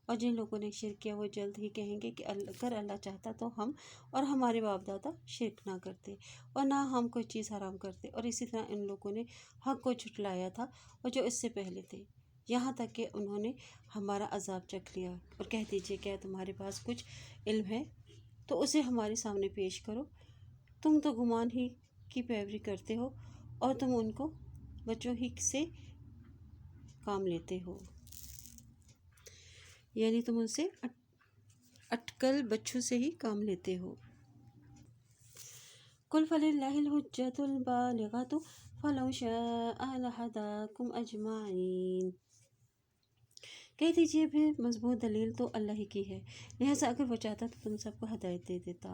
اور جن لوگوں نے شرک کیا وہ جلد ہی کہیں گے کہ اگر اللہ چاہتا تو ہم اور ہمارے باپ دادا شرک نہ کرتے اور نہ ہم کوئی چیز حرام کرتے۔ اور اسی طرح ان لوگوں نے حق کو جھٹلایا تھا اور جو اس سے پہلے تھے، یہاں تک کہ انہوں نے ہمارا عذاب چکھ لیا۔ اور کہہ دیجئے کیا تمہارے پاس کچھ علم ہے تو اسے ہمارے سامنے پیش کرو، تم تو گمان ہی کی پیروی کرتے ہو اور تم ان کو بچوں ہی سے کام لیتے ہو، یعنی تم ان سے اٹکل بچوں سے ہی کام لیتے ہو۔ قُلْ فَلِلَّهِ الْحُجَّةُ الْبَالِغَةُ فَلَوْ شَاءَ لَهَدَاكُمْ أَجْمَعِينَ۔ کہہ دیجئے پھر مضبوط دلیل تو اللہ ہی کی ہے، لہٰذا اگر وہ چاہتا تو تم سب کو ہدایت دے دیتا۔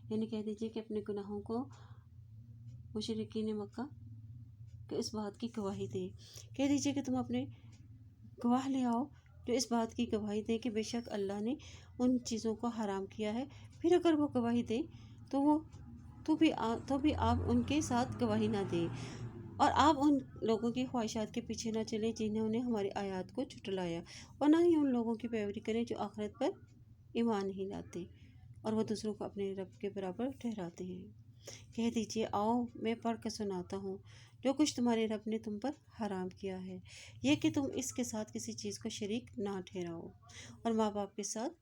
یعنی کہہ دیجئے کہ اپنے گناہوں کو مشرکین مکہ کہ اس بات کی گواہی دے، کہہ دیجئے کہ تم اپنے گواہ لے آؤ جو اس بات کی گواہی دے کہ بے شک اللہ نے ان چیزوں کو حرام کیا ہے۔ پھر اگر وہ گواہی دے تو بھی آپ ان کے ساتھ گواہی نہ دیں، اور آپ ان لوگوں کی خواہشات کے پیچھے نہ چلیں جنہوں نے ہماری آیات کو جھٹلایا، اور نہ ہی ان لوگوں کی پیروی کریں جو آخرت پر ایمان نہیں لاتے اور وہ دوسروں کو اپنے رب کے برابر ٹھہراتے ہیں۔ کہہ دیجئے آؤ میں پڑھ کر سناتا ہوں جو کچھ تمہارے رب نے تم پر حرام کیا ہے، یہ کہ تم اس کے ساتھ کسی چیز کو شریک نہ ٹھہراؤ، اور ماں باپ کے ساتھ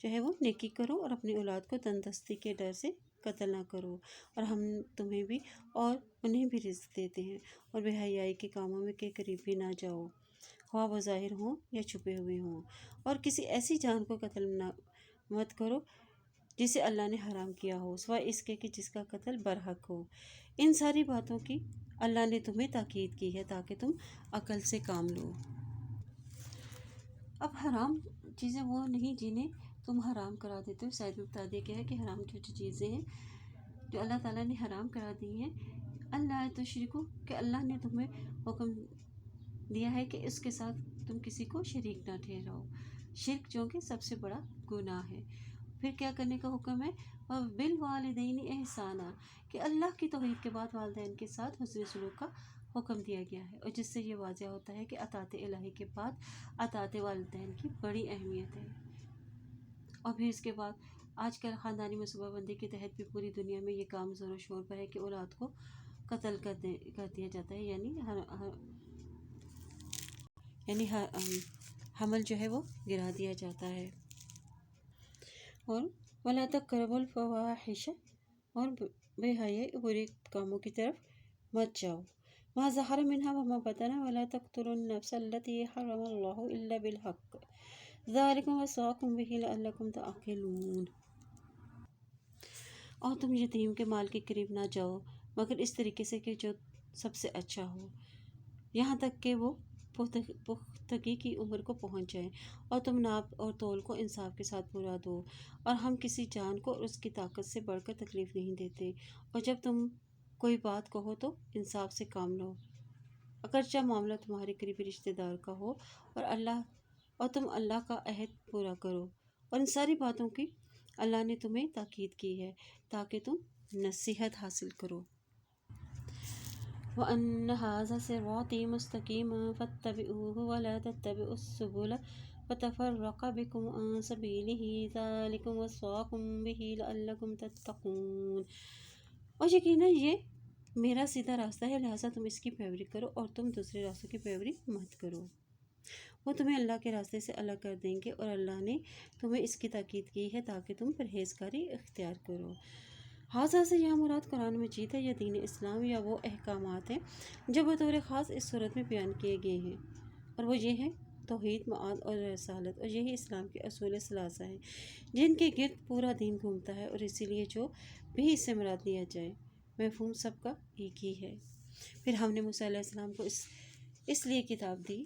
جو ہے وہ نیکی کرو، اور اپنی اولاد کو تندرستی کے ڈر سے قتل نہ کرو، اور ہم تمہیں بھی اور انہیں بھی رزق دیتے ہیں، اور بے حیائی کے کاموں میں کے قریب بھی نہ جاؤ، خواہ وہ ظاہر ہوں یا چھپے ہوئے ہوں، اور کسی ایسی جان کو قتل مت کرو جسے اللہ نے حرام کیا ہو، سوائے اس کے کہ جس کا قتل برحق ہو۔ ان ساری باتوں کی اللہ نے تمہیں تاکید کی ہے تاکہ تم عقل سے کام لو۔ اب حرام چیزیں وہ نہیں جنہیں تم حرام کرا دیتے ہو۔ سائد میں بتا دیا گیا ہے کہ حرام جو چیزیں ہیں جو اللہ تعالیٰ نے حرام کرا دی ہیں، اللہ تشرکو کہ اللہ نے تمہیں حکم دیا ہے کہ اس کے ساتھ تم کسی کو شریک نہ ٹھہراؤ، شرک جو کہ سب سے بڑا گناہ ہے۔ پھر کیا کرنے کا حکم ہے؟ وَبِالْوَالِدَيْنِ احسانا کہ اللہ کی توحید کے بعد والدین کے ساتھ حسن سلوک کا حکم دیا گیا ہے، اور جس سے یہ واضح ہوتا ہے کہ اطاعت الہی کے بعد اطاعت والدین کی بڑی اہمیت ہے۔ اور پھر اس کے بعد آج کل خاندانی منصوبہ بندی کے تحت بھی پوری دنیا میں یہ کام زور و شور پر ہے کہ اولاد کو قتل کر دیا جاتا ہے، یعنی یعنی حمل جو ہے وہ گرا دیا جاتا ہے۔ اور وَلَا تَقْرَبُوا الْفَوَاحِشَ، اور بے حیائی برے کاموں کی طرف مت جاؤ۔ مَا ظَهَرَ مِنْهَا وَمَا بَطَنَ وَلَا تَقْتُلُوا النَّفْسَ الَّتِي حَرَّمَ اللَّهُ إِلَّا بِالْحَقِّ ذَلِكُمْ وَصَّاكُمْ بِهِ لَعَلَّكُمْ تَعْقِلُونَ۔ اور تم یتیم کے مال کے قریب نہ جاؤ مگر اس طریقے سے کہ جو سب سے اچھا ہو، یہاں تک کہ وہ پختگی کی عمر کو پہنچ جائے، اور تم ناپ اور تول کو انصاف کے ساتھ پورا دو، اور ہم کسی جان کو اور اس کی طاقت سے بڑھ کر تکلیف نہیں دیتے، اور جب تم کوئی بات کہو تو انصاف سے کام لو، اگرچہ معاملہ تمہارے قریبی رشتہ دار کا ہو، اور تم اللہ کا عہد پورا کرو، اور ان ساری باتوں کی اللہ نے تمہیں تاکید کی ہے تاکہ تم نصیحت حاصل کرو۔ وَأَنَّ هَذَا صِرَاطِي مُسْتَقِيمًا فَاتَّبِعُوهُ وَلَا تَتَّبِعُوا السُّبُلَ فَتَفَرَّقَ بِكُمْ عَن سَبِيلِهِ ذَلِكُمْ وَصَّاكُمْ بِهِ لَعَلَّكُمْ تَتَّقُونَ۔ اور یقیناً یہ میرا سیدھا راستہ ہے، لہٰذا تم اس کی پیروی کرو اور تم دوسرے راستوں کی پیروی مت کرو۔ وہ تمہیں اللہ کے راستے سے الگ کر دیں گے، اور اللہ نے تمہیں اس کی تاکید کی ہے تاکہ تم پرہیزگاری اختیار کرو۔ حاضہ سے یہاں مراد قرآن مجید ہے یا دین اسلام یا وہ احکامات ہیں جو بطور خاص اس صورت میں بیان کیے گئے ہیں، اور وہ یہ ہیں توحید، معاد اور رسالت، اور یہی اسلام کے اصول ثلاثہ ہیں جن کے گرد پورا دین گھومتا ہے، اور اسی لیے جو بھی اس سے مراد لیا جائے مفہوم سب کا ایک ہی ہے۔ پھر ہم نے موسیٰ علیہ السلام کو اس لیے کتاب دی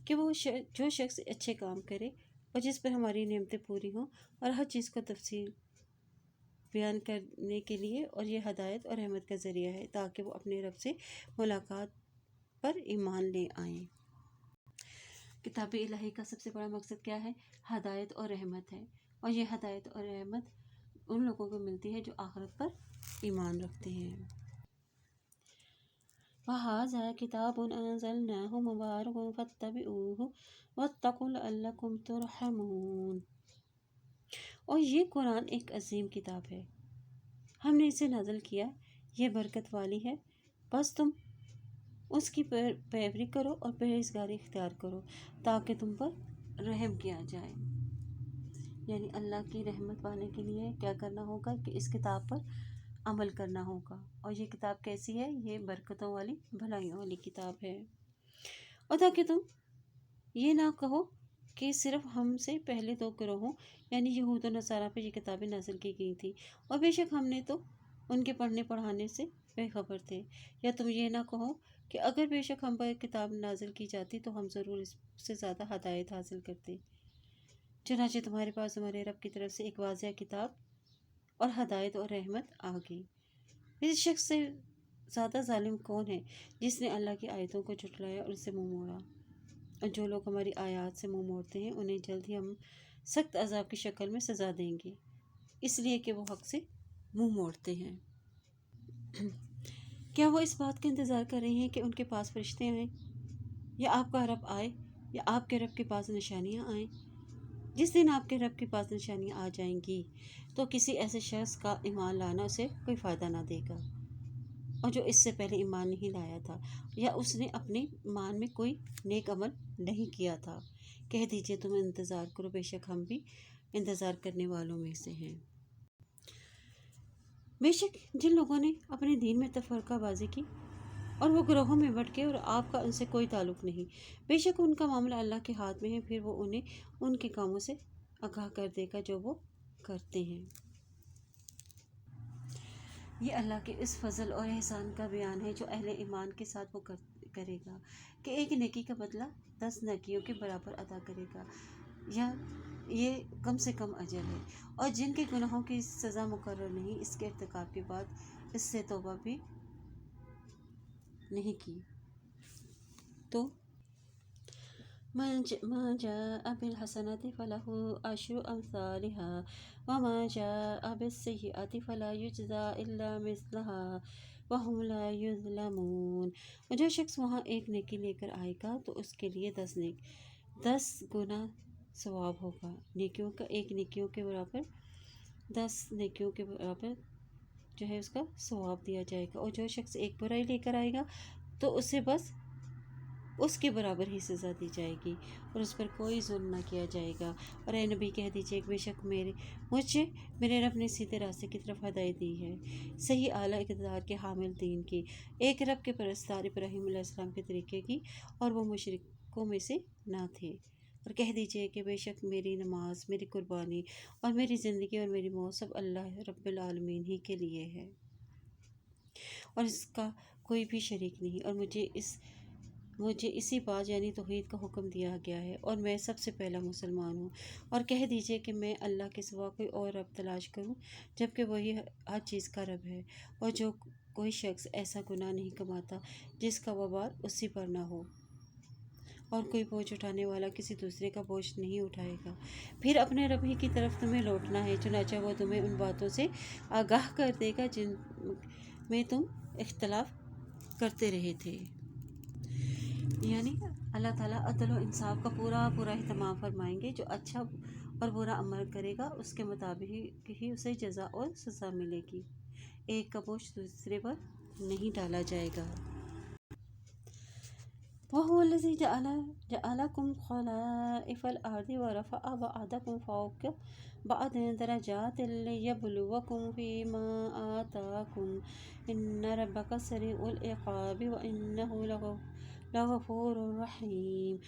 کہ وہ جو شخص اچھے کام کرے اور جس پر ہماری نعمتیں پوری ہوں، اور ہر چیز کو تفصیل بیان کرنے کے لیے، اور یہ ہدایت اور رحمت کا ذریعہ ہے تاکہ وہ اپنے رب سے ملاقات پر ایمان لے آئیں۔ کتاب الہی کا سب سے بڑا مقصد کیا ہے؟ ہدایت اور رحمت ہے، اور یہ ہدایت اور رحمت ان لوگوں کو ملتی ہے جو آخرت پر ایمان رکھتے ہیں۔ وَهَٰذَا كِتَابٌ أَنزَلْنَاهُ مُبَارَكٌ فَاتَّبِعُوهُ وَاتَّقُوا لَعَلَّكُمْ تُرْحَمُونَ۔ اور یہ قرآن ایک عظیم کتاب ہے، ہم نے اسے نازل کیا، یہ برکت والی ہے، بس تم اس کی پیروی کرو اور پرہیزگاری اختیار کرو تاکہ تم پر رحم کیا جائے۔ یعنی اللہ کی رحمت پانے کے لیے کیا کرنا ہوگا کہ اس کتاب پر عمل کرنا ہوگا، اور یہ کتاب کیسی ہے؟ یہ برکتوں والی، بھلائیوں والی کتاب ہے، اور تاکہ تم یہ نہ کہو کہ صرف ہم سے پہلے دو گروہوں یعنی یہود و نصارہ پہ یہ کتابیں نازل کی گئی تھیں، اور بے شک ہم نے تو ان کے پڑھنے پڑھانے سے بے خبر تھے، یا تم یہ نہ کہو کہ اگر بے شک ہم پر کتاب نازل کی جاتی تو ہم ضرور اس سے زیادہ ہدایت حاصل کرتے، چنانچہ تمہارے پاس تمہارے رب کی طرف سے ایک واضح کتاب اور ہدایت اور رحمت آ گئی۔ اس شخص سے زیادہ ظالم کون ہے جس نے اللہ کی آیتوں کو جھٹلایا اور اسے منہ موڑا، اور جو لوگ ہماری آیات سے منہ موڑتے ہیں انہیں جلد ہی ہم سخت عذاب کی شکل میں سزا دیں گے، اس لیے کہ وہ حق سے منہ موڑتے ہیں۔ کیا وہ اس بات کا انتظار کر رہے ہیں کہ ان کے پاس فرشتے آئیں، یا آپ کا رب آئے، یا آپ کے رب کے پاس نشانیاں آئیں؟ جس دن آپ کے رب کے پاس نشانیاں آ جائیں گی تو کسی ایسے شخص کا ایمان لانا اسے کوئی فائدہ نہ دے گا، اور جو اس سے پہلے ایمان نہیں لایا تھا یا اس نے اپنے ایمان میں کوئی نیک عمل نہیں کیا تھا، کہہ دیجئے تم انتظار کرو، بے شک ہم بھی انتظار کرنے والوں میں سے ہیں۔ بے شک جن لوگوں نے اپنے دین میں تفرقہ بازی کی اور وہ گروہوں میں بٹ گئے اور آپ کا ان سے کوئی تعلق نہیں، بے شک ان کا معاملہ اللہ کے ہاتھ میں ہے، پھر وہ انہیں ان کے کاموں سے آگاہ کر دے گا جو وہ کرتے ہیں۔ یہ اللہ کے اس فضل اور احسان کا بیان ہے جو اہل ایمان کے ساتھ وہ کرے گا کہ ایک نیکی کا بدلہ 10 نیکیوں کے برابر ادا کرے گا، یا یہ کم سے کم اجر ہے، اور جن کے گناہوں کی سزا مقرر نہیں، اس کے ارتکاب کے بعد اس سے توبہ بھی نہیں کی تو مَن جَاءَ بِالْحَسَنَةِ فَلَهُ عَشْرُ أَمْثَالِهَا وَمَن جَاءَ بِالسَّيِّئَةِ فَلَا يُجْزَىٰ إِلَّا مِثْلَهَا وَهُمْ لَا يُظْلَمُونَ۔ اور جو شخص وہاں ایک نیکی لے کر آئے گا تو اس کے لیے 10 گنا ثواب ہوگا، نیکیوں کا ایک نیکیوں کے برابر 10 نیکیوں کے برابر جو ہے اس کا ثواب دیا جائے گا، اور جو شخص ایک برائی لے کر آئے گا تو اسے بس اس کے برابر ہی سزا دی جائے گی اور اس پر کوئی ظلم نہ کیا جائے گا۔ اور اے نبی کہہ دیجئے کہ بے شک مجھے میرے رب نے سیدھے راستے کی طرف ہدایت دی ہے، صحیح اعلیٰ اقتدار کے حامل دین کی، ایک رب کے پرستار ابراہیم علیہ السلام کے طریقے کی، اور وہ مشرکوں میں سے نہ تھے۔ اور کہہ دیجئے کہ بے شک میری نماز، میری قربانی اور میری زندگی اور میری موت سب اللہ رب العالمین ہی کے لیے ہے، اور اس کا کوئی بھی شریک نہیں، اور مجھے اسی بات یعنی توحید کا حکم دیا گیا ہے، اور میں سب سے پہلا مسلمان ہوں۔ اور کہہ دیجئے کہ میں اللہ کے سوا کوئی اور رب تلاش کروں جبکہ وہی ہر چیز کا رب ہے، اور جو کوئی شخص ایسا گناہ نہیں کماتا جس کا وبال اسی پر نہ ہو، اور کوئی بوجھ اٹھانے والا کسی دوسرے کا بوجھ نہیں اٹھائے گا۔ پھر اپنے رب ہی کی طرف تمہیں لوٹنا ہے، چنانچہ وہ تمہیں ان باتوں سے آگاہ کر دے گا جن میں تم اختلاف کرتے رہے تھے۔ یعنی اللہ تعالیٰ عدل و انصاف کا پورا اہتمام فرمائیں گے۔ جو اچھا اور برا عمل کرے گا اس کے مطابق ہی اسے جزا اور سزا ملے گی، ایک کا بوجھ دوسرے پر نہیں ڈالا جائے گا۔ وَهُوَ الَّذِي جَعَلَكُمْ خَلَائِفَ الْأَرْضِ وَرَفَعَ بَعْضَكُمْ فَوْقَ بَعْضٍ دَرَجَاتٍ لِيَبْلُوَكُمْ فِيمَا آتَاكُمْ إِنَّ رَبَّكَ سَرِيعُ الْعِقَابِ وَإِنَّهُ لَغَفُورٌ رَحِيمٌ۔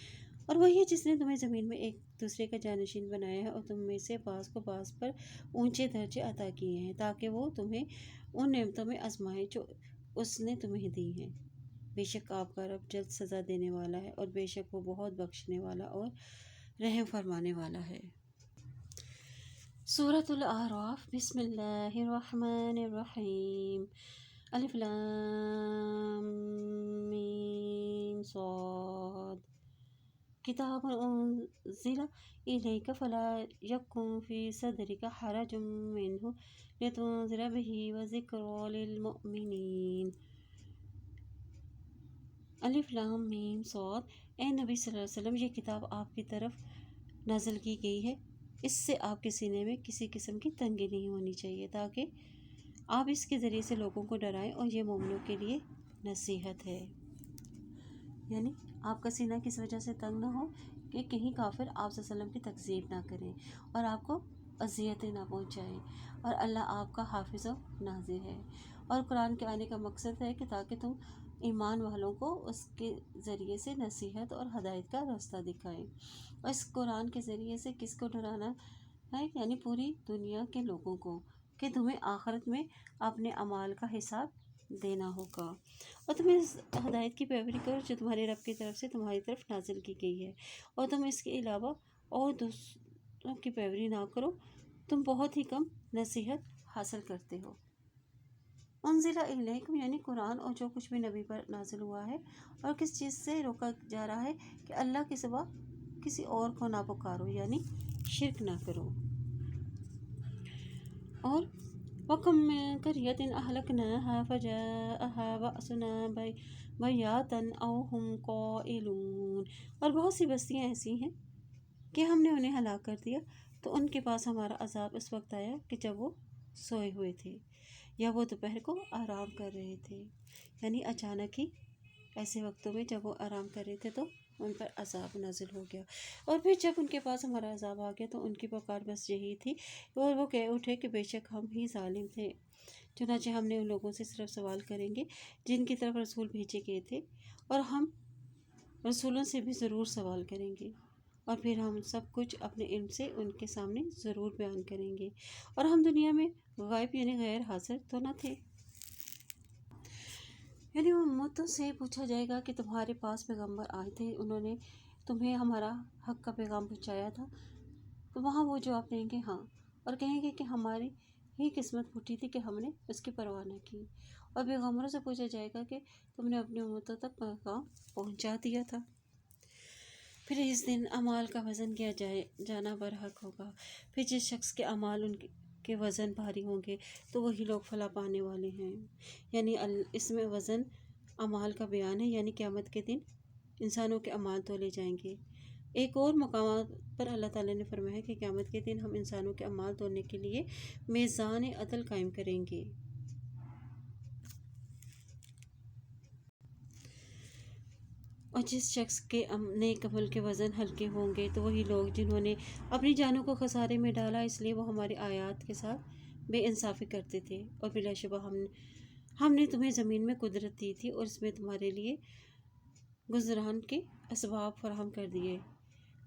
اور وہی ہے جس نے تمہیں زمین میں ایک دوسرے کا جانشین بنایا ہے، اور تم میں سے بعض کو بعض پر اونچے درجے عطا کیے ہیں تاکہ وہ تمہیں ان نعمتوں میں آزمائے جو اس نے تمہیں دی ہیں۔ بے شک آپ کا رب جلد سزا دینے والا ہے، اور بے شک وہ بہت بخشنے والا اور رحم فرمانے والا ہے۔ سورۃ الاعراف۔ بسم اللہ الرحمن الرحیم۔ الف لام میم صاد۔ کتاب انزل الیک فلا یکن فی صدرک حرج منہ لتنذر بہ وذکری للمؤمنین۔ الف لام میم صاد۔ اے نبی صلی اللہ علیہ وسلم، یہ کتاب آپ کی طرف نازل کی گئی ہے، اس سے آپ کے سینے میں کسی قسم کی تنگی نہیں ہونی چاہیے تاکہ آپ اس کے ذریعے سے لوگوں کو ڈرائیں، اور یہ مومنوں کے لیے نصیحت ہے۔ یعنی آپ کا سینہ کس وجہ سے تنگ نہ ہو کہ کہیں کافر آپ صلی اللہ علیہ وسلم کی تکذیب نہ کریں اور آپ کو اذیتیں نہ پہنچائیں، اور اللہ آپ کا حافظ و ناظر ہے۔ اور قرآن کے آنے کا مقصد ہے کہ تاکہ تم ایمان والوں کو اس کے ذریعے سے نصیحت اور ہدایت کا راستہ دکھائیں، اور اس قرآن کے ذریعے سے کس کو ڈرانا ہے؟ یعنی پوری دنیا کے لوگوں کو، کہ تمہیں آخرت میں اپنے اعمال کا حساب دینا ہوگا، اور تم اس ہدایت کی پیروی کرو جو تمہارے رب کی طرف سے تمہاری طرف نازل کی گئی ہے، اور تم اس کے علاوہ اور دوسروں کی پیروی نہ کرو، تم بہت ہی کم نصیحت حاصل کرتے ہو۔ انزل الیکم یعنی قرآن اور جو کچھ بھی نبی پر نازل ہوا ہے، اور کس چیز سے روکا جا رہا ہے کہ اللہ کے سوا کسی اور کو نہ پکارو، یعنی شرک نہ کرو۔ اور وَكَم مِّن قَرْيَةٍ أَهْلَكْنَاهَا فَجَاءَهَا بَأْسُنَا بَيَاتًا أَوْ هُمْ قَائِلُونَ۔ اور بہت سی بستیاں ایسی ہیں کہ ہم نے انہیں ہلاک کر دیا تو ان کے پاس ہمارا عذاب اس وقت آیا کہ جب وہ سوئے ہوئے تھے، یا وہ دوپہر کو آرام کر رہے تھے، یعنی اچانک ہی ایسے وقتوں میں جب وہ آرام کر رہے تھے تو ان پر عذاب نازل ہو گیا، اور پھر جب ان کے پاس ہمارا عذاب آ گیا تو ان کی پکار بس یہی تھی، اور وہ کہہ اٹھے کہ بے شک ہم ہی ظالم تھے۔ چنانچہ ہم نے ان لوگوں سے صرف سوال کریں گے جن کی طرف رسول بھیجے گئے تھے، اور ہم رسولوں سے بھی ضرور سوال کریں گے، اور پھر ہم سب کچھ اپنے علم سے ان کے سامنے ضرور بیان کریں گے، اور ہم دنیا میں غائب یعنی غیر حاضر تو نہ تھے۔ یعنی امتوں سے پوچھا جائے گا کہ تمہارے پاس پیغمبر آئے تھے، انہوں نے تمہیں ہمارا حق کا پیغام پہنچایا تھا، تو وہاں وہ جواب دیں گے ہاں، اور کہیں گے کہ ہماری ہی قسمت پھوٹی تھی کہ ہم نے اس کی پرواہ نہ کی۔ اور پیغمبروں سے پوچھا جائے گا کہ تم نے اپنی امتوں تک پیغام پہنچا دیا تھا۔ پھر اس دن اعمال کا وزن کیا جانا برحق ہوگا، پھر جس شخص کے اعمال ان کے وزن بھاری ہوں گے تو وہی لوگ فلاح پانے والے ہیں۔ یعنی اس میں وزن اعمال کا بیان ہے، یعنی قیامت کے دن انسانوں کے اعمال تولے جائیں گے۔ ایک اور مقامات پر اللہ تعالیٰ نے فرمایا کہ قیامت کے دن ہم انسانوں کے اعمال تولنے کے لیے میزان عدل قائم کریں گے۔ اور جس شخص کے نیک عمل کے وزن ہلکے ہوں گے تو وہی لوگ جنہوں نے اپنی جانوں کو خسارے میں ڈالا، اس لیے وہ ہماری آیات کے ساتھ بے انصافی کرتے تھے۔ اور بلا شبہ ہم نے تمہیں زمین میں قدرت دی تھی اور اس میں تمہارے لیے گزران کے اسباب فراہم کر دیے،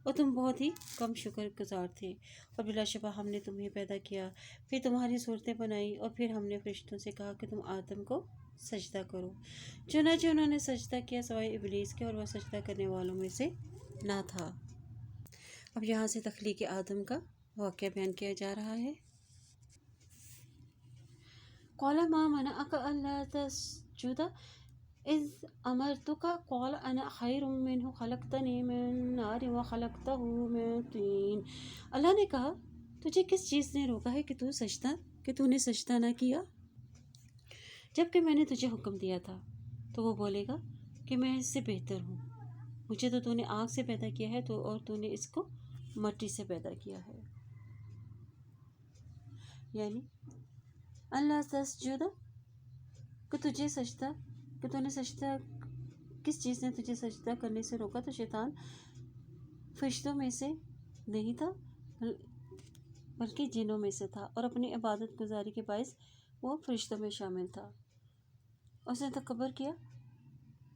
اور تم بہت ہی کم شکر گزار تھے۔ اور بلا شبہ ہم نے تمہیں پیدا کیا، پھر تمہاری صورتیں بنائی، اور پھر ہم نے فرشتوں سے کہا کہ تم آدم کو سجدہ کرو، چنانچہ انہوں نے سجدہ کیا سوائے ابلیس کے، اور وہ سجدہ کرنے والوں میں سے نہ تھا۔ اب یہاں سے تخلیق آدم کا واقعہ بیان کیا جا رہا ہے۔ قال ما منعك ألا تسجد إذ أمرتك قال أنا خير منه خلقتني من نار وخلقته من طين۔ اللہ نے کہا تجھے کس چیز نے روکا ہے کہ تو نے سجدہ نہ کیا جبکہ میں نے تجھے حکم دیا تھا؟ تو وہ بولے گا کہ میں اس سے بہتر ہوں، مجھے تو نے آگ سے پیدا کیا ہے اور تو نے اس کو مٹی سے پیدا کیا ہے۔ یعنی اللہ تسجد کہ تو نے سجدہ، کس چیز نے تجھے سجدہ کرنے سے روکا؟ تو شیطان فرشتوں میں سے نہیں تھا بلکہ جنوں میں سے تھا، اور اپنی عبادت گزاری کے باعث وہ فرشتوں میں شامل تھا۔ اس نے تکبر کیا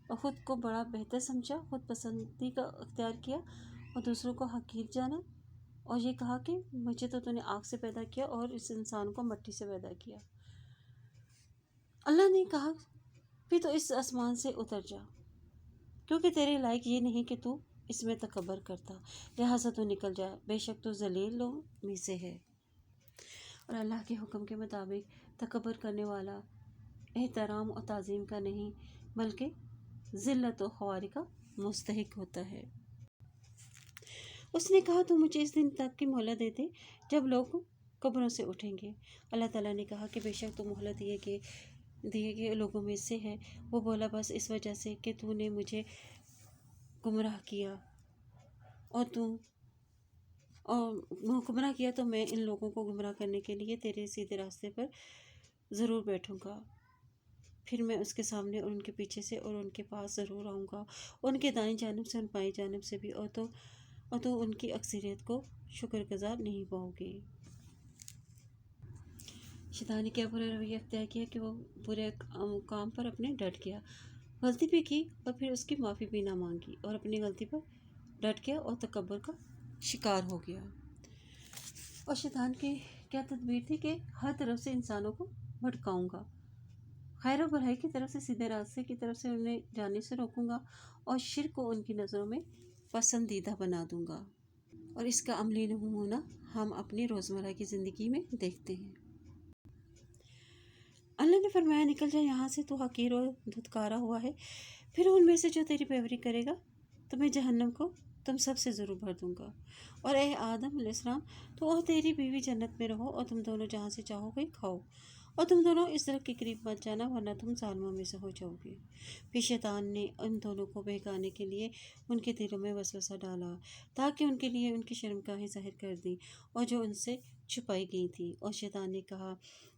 اور خود کو بڑا بہتر سمجھا، خود پسندی کا اختیار کیا اور دوسروں کو حقیر جانا، اور یہ کہا کہ مجھے تو نے آگ سے پیدا کیا اور اس انسان کو مٹی سے پیدا کیا۔ اللہ نے کہا پھر تو اس آسمان سے اتر جا، کیونکہ تیرے لائق یہ نہیں کہ تو اس میں تکبر کرتا، لہٰذا تو نکل جا، بے شک تو ذلیلوں میں سے ہے۔ اور اللہ کے حکم کے مطابق تکبر کرنے والا احترام اور تعظیم کا نہیں بلکہ ذلت و خواری کا مستحق ہوتا ہے۔ اس نے کہا تو مجھے اس دن تک کی مہلت دے دے جب لوگ قبروں سے اٹھیں گے۔ اللہ تعالیٰ نے کہا کہ بے شک تو مہلت دیے گئے لوگوں میں سے ہے۔ وہ بولا بس اس وجہ سے کہ تو نے مجھے گمراہ کیا اور گمراہ کیا تو میں ان لوگوں کو گمراہ کرنے کے لیے تیرے سیدھے راستے پر ضرور بیٹھوں گا، پھر میں اس کے سامنے اور ان کے پیچھے سے اور ان کے پاس ضرور آؤں گا، ان کے دائیں جانب سے، ان بائیں جانب سے بھی، اور تو ان کی اکثریت کو شکر گزار نہیں پاؤ گے۔ شیطان نے کیا برا رویہ اختیار کیا کہ وہ برے کام پر اپنے ڈٹ گیا، غلطی بھی کی اور پھر اس کی معافی بھی نہ مانگی، اور اپنی غلطی پر ڈٹ گیا اور تکبر کا شکار ہو گیا۔ اور شیطان کی کیا تدبیر تھی کہ ہر طرف سے انسانوں کو بھٹکاؤں گا، خیر و بھلائی کی طرف سے، سیدھے راستے کی طرف سے انہیں جانے سے روکوں گا، اور شرک کو ان کی نظروں میں پسندیدہ بنا دوں گا۔ اور اس کا عملی نمونہ ہم اپنی روزمرہ کی زندگی میں دیکھتے ہیں۔ اللہ نے فرمایا نکل جا یہاں سے، تو حقیر اور دھتکارا ہوا ہے، پھر ان میں سے جو تیری پیروی کرے گا تو میں جہنم کو تم سب سے ضرور بھر دوں گا۔ اور اے آدم علیہ السلام، تو اور تیری بیوی جنت میں رہو، اور تم دونوں جہاں سے چاہو گے کھاؤ، اور تم دونوں اس درخت کے قریب مت جانا ورنہ تم ظالموں میں سے ہو جاؤ گے۔ پھر شیطان نے ان دونوں کو بہکانے کے لیے ان کے دلوں میں وسوسہ ڈالا تاکہ ان کے لیے ان کی شرمگاہیں ظاہر کر دیں اور جو ان سے چھپائی گئی تھیں۔ اور شیطان نے کہا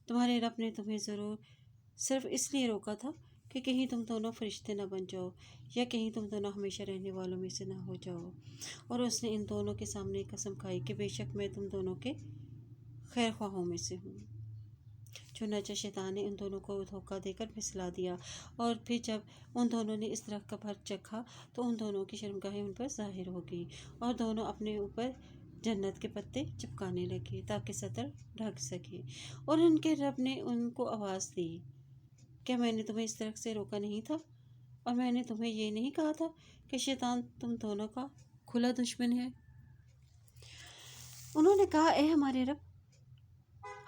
تمہارے رب نے تمہیں صرف اس لیے روکا تھا کہ کہیں تم دونوں فرشتے نہ بن جاؤ، یا کہیں تم دونوں ہمیشہ رہنے والوں میں سے نہ ہو جاؤ۔ اور اس نے ان دونوں کے سامنے قسم کھائی کہ بے شک میں تم دونوں کے خیر خواہوں میں سے ہوں۔ چنانچہ شیطان نے ان دونوں کو دھوکہ دے کر پھسلا دیا، اور پھر جب ان دونوں نے اس درخت کا پھل چکھا تو ان دونوں کی شرمگاہیں ان پر ظاہر ہو گئیں، اور دونوں اپنے اوپر جنت کے پتے چپکانے لگے تاکہ سطر ڈھک سکے۔ اور ان کے رب نے ان کو آواز دی، کیا میں نے تمہیں اس درخت سے روکا نہیں تھا؟ اور میں نے تمہیں یہ نہیں کہا تھا کہ شیطان تم دونوں کا کھلا دشمن ہے؟ انہوں نے کہا اے ہمارے رب،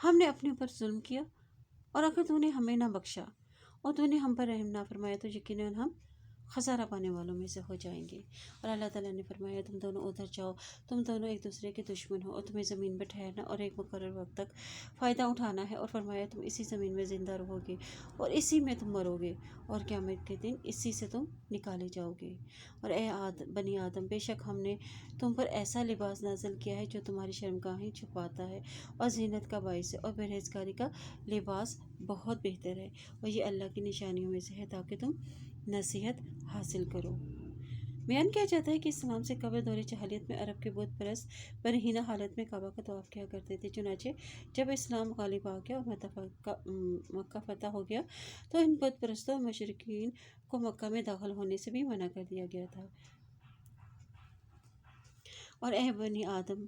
ہم نے اپنے اوپر ظلم کیا، اور اگر تو نے ہمیں نہ بخشا اور تو نے ہم پر رحم نہ فرمایا تو یقیناً ہم خسارہ پانے والوں میں سے ہو جائیں گے۔ اور اللہ تعالیٰ نے فرمایا تم دونوں ادھر جاؤ، تم دونوں ایک دوسرے کے دشمن ہو، اور تمہیں زمین پر ٹھہرنا اور ایک مقرر وقت تک فائدہ اٹھانا ہے۔ اور فرمایا تم اسی زمین میں زندہ رہو گے اور اسی میں تم مرو گے، اور قیامت کے دن اسی سے تم نکالے جاؤ گے۔ اور اے بنی آدم، بے شک ہم نے تم پر ایسا لباس نازل کیا ہے جو تمہاری شرمگاہیں چھپاتا ہے اور زینت کا باعث ہے، اور پرہیزگاری کا لباس بہت بہتر ہے، اور یہ اللہ کی نشانیوں میں سے ہے تاکہ تم نصیحت حاصل کرو۔ بیان کیا جاتا ہے کہ اسلام سے قبل دور جاہلیت میں عرب کے بت پرست برہنہ حالت میں کعبہ کا طواف کیا کرتے تھے۔ چنانچہ جب اسلام غالب آ گیا اور مکہ فتح ہو گیا تو ان بت پرستوں اور مشرکین کو مکہ میں داخل ہونے سے بھی منع کر دیا گیا تھا۔ اور اے بنی آدم،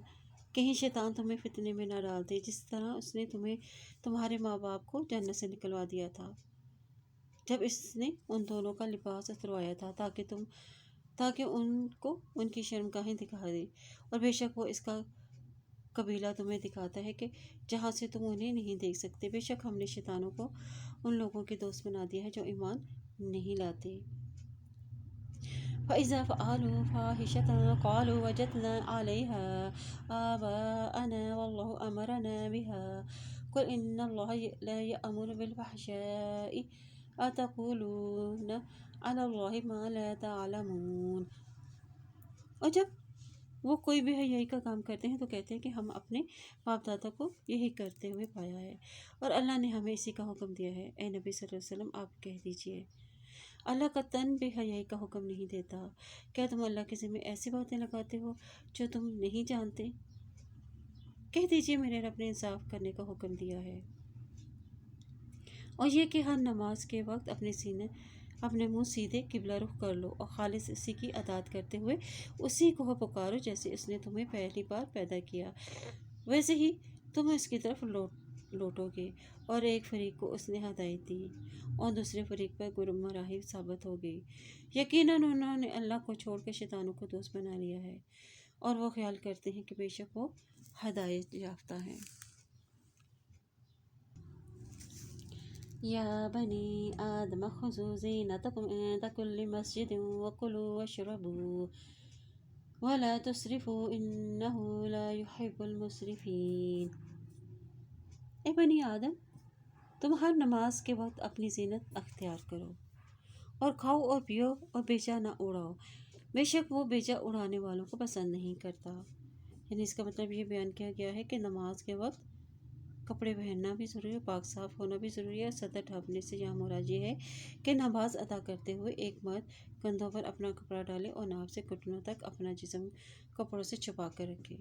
کہیں شیطان تمہیں فتنے میں نہ ڈال دے، جس طرح اس نے تمہارے ماں باپ کو جنت سے نکلوا دیا تھا جب اس نے ان دونوں کا لباس اتروایا تھا تاکہ ان کو ان کی شرمگاہیں دکھا دے، اور بے شک وہ اس کا قبیلہ تمہیں دکھاتا ہے کہ جہاں سے تم انہیں نہیں دیکھ سکتے۔ بے شک ہم نے شیطانوں کو ان لوگوں کے دوست بنا دیا ہے جو ایمان نہیں لاتے۔ فَإِذَا فَعَلُوا فَاحِشَةً قَالُوا وَجَدْنَا عَلَيْهَا آبَاءَنَا وَاللَّهُ أَمَرَنَا بِهَا قُلْ إِنَّ اللَّهَ لَا يَأْمُرُ بِالْفَحْشَاءِ أَتَقُولُونَ عَلَى اللَّهِ مَا لَا تَعْلَمُونَ۔ اور جب وہ کوئی بھی حیائی کا کام کرتے ہیں تو کہتے ہیں کہ ہم اپنے باپ دادا کو یہی کرتے ہوئے پایا ہے، اور اللہ نے ہمیں اسی کا حکم دیا ہے۔ اے نبی صلی اللہ علیہ وسلم، آپ کہہ دیجئے اللہ کا تن بے حیائی کا حکم نہیں دیتا۔ کیا تم اللہ کے ذمہ ایسی باتیں لگاتے ہو جو تم نہیں جانتے؟ کہہ دیجئے میرے رب نے انصاف کرنے کا حکم دیا ہے، اور یہ کہ ہر نماز کے وقت اپنے منہ سیدھے قبلہ رخ کر لو اور خالص اسی کی اطاعت کرتے ہوئے اسی کو پکارو جیسے اس نے تمہیں پہلی بار پیدا کیا، ویسے ہی تم اس کی طرف لوٹو گے۔ اور ایک فریق کو اس نے ہدایت دی اور دوسرے فریق پر گمراہی ثابت ہو گئی۔ یقیناً انہوں نے اللہ کو چھوڑ کر شیطانوں کو دوست بنا لیا ہے، اور وہ خیال کرتے ہیں کہ بے شک وہ ہدایت یافتہ ہیں۔ یا بنی آدم خذوا زینتکم عند کل مسجد وکلوا واشربوا ولا تسرفوا انہ لا یحب المسرفین۔ اے بنی آدم، تم ہر نماز کے وقت اپنی زینت اختیار کرو اور کھاؤ اور پیو اور بیجا نہ اڑاؤ، بے شک وہ بیجا اڑانے والوں کو پسند نہیں کرتا۔ یعنی اس کا مطلب یہ بیان کیا گیا ہے کہ نماز کے وقت کپڑے پہننا بھی ضروری ہے، پاک صاف ہونا بھی ضروری ہے۔ سطر ڈھانپنے سے یہاں مراد یہ ہے کہ نماز ادا کرتے ہوئے ایک مرد کندھوں پر اپنا کپڑا ڈالے اور ناف سے گھٹنوں تک اپنا جسم کپڑوں سے چھپا کر رکھے،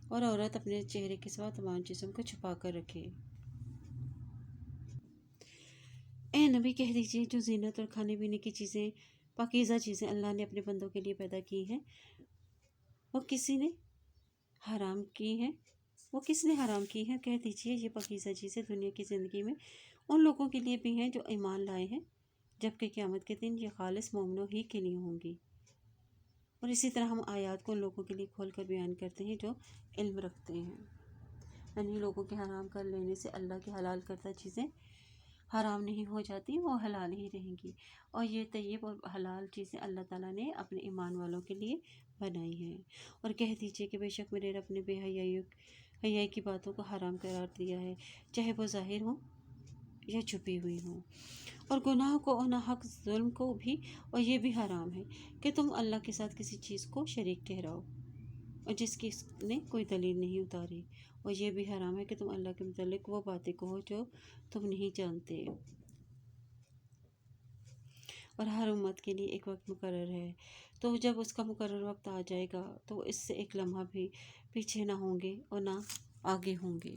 اور عورت اپنے چہرے کے سوا تمام جسم کو چھپا کر رکھے۔ اے نبی، کہہ دیجئے جو زینت اور کھانے پینے کی چیزیں، پاکیزہ چیزیں اللہ نے اپنے بندوں کے لیے پیدا کی ہیں، وہ کس نے حرام کی ہیں؟ کہہ دیجئے یہ پاکیزہ چیزیں دنیا کی زندگی میں ان لوگوں کے لیے بھی ہیں جو ایمان لائے ہیں، جبکہ قیامت کے دن یہ خالص مومنوں ہی کے لیے ہوں گی۔ اور اسی طرح ہم آیات کو ان لوگوں کے لیے کھول کر بیان کرتے ہیں جو علم رکھتے ہیں۔ یعنی لوگوں کے حرام کر لینے سے اللہ کے حلال کردہ چیزیں حرام نہیں ہو جاتی، وہ حلال ہی رہیں گی، اور یہ طیب اور حلال چیزیں اللہ تعالیٰ نے اپنے ایمان والوں کے لیے بنائی ہیں۔ اور کہہ دیجئے کہ بے شک میرے رب نے بے حیائی کی باتوں کو حرام قرار دیا ہے، چاہے وہ ظاہر ہوں یا چھپی ہوئی ہوں، اور گناہ کو اور ناحق ظلم کو بھی، اور یہ بھی حرام ہے کہ تم اللہ کے ساتھ کسی چیز کو شریک ٹھہراؤ اور جس کی اس نے کوئی دلیل نہیں اتاری، اور یہ بھی حرام ہے کہ تم اللہ کے متعلق وہ باتیں کہو جو تم نہیں جانتے۔ اور ہر امت کے لیے ایک وقت مقرر ہے، تو جب اس کا مقرر وقت آ جائے گا تو اس سے ایک لمحہ بھی پیچھے نہ ہوں گے اور نہ آگے ہوں گے۔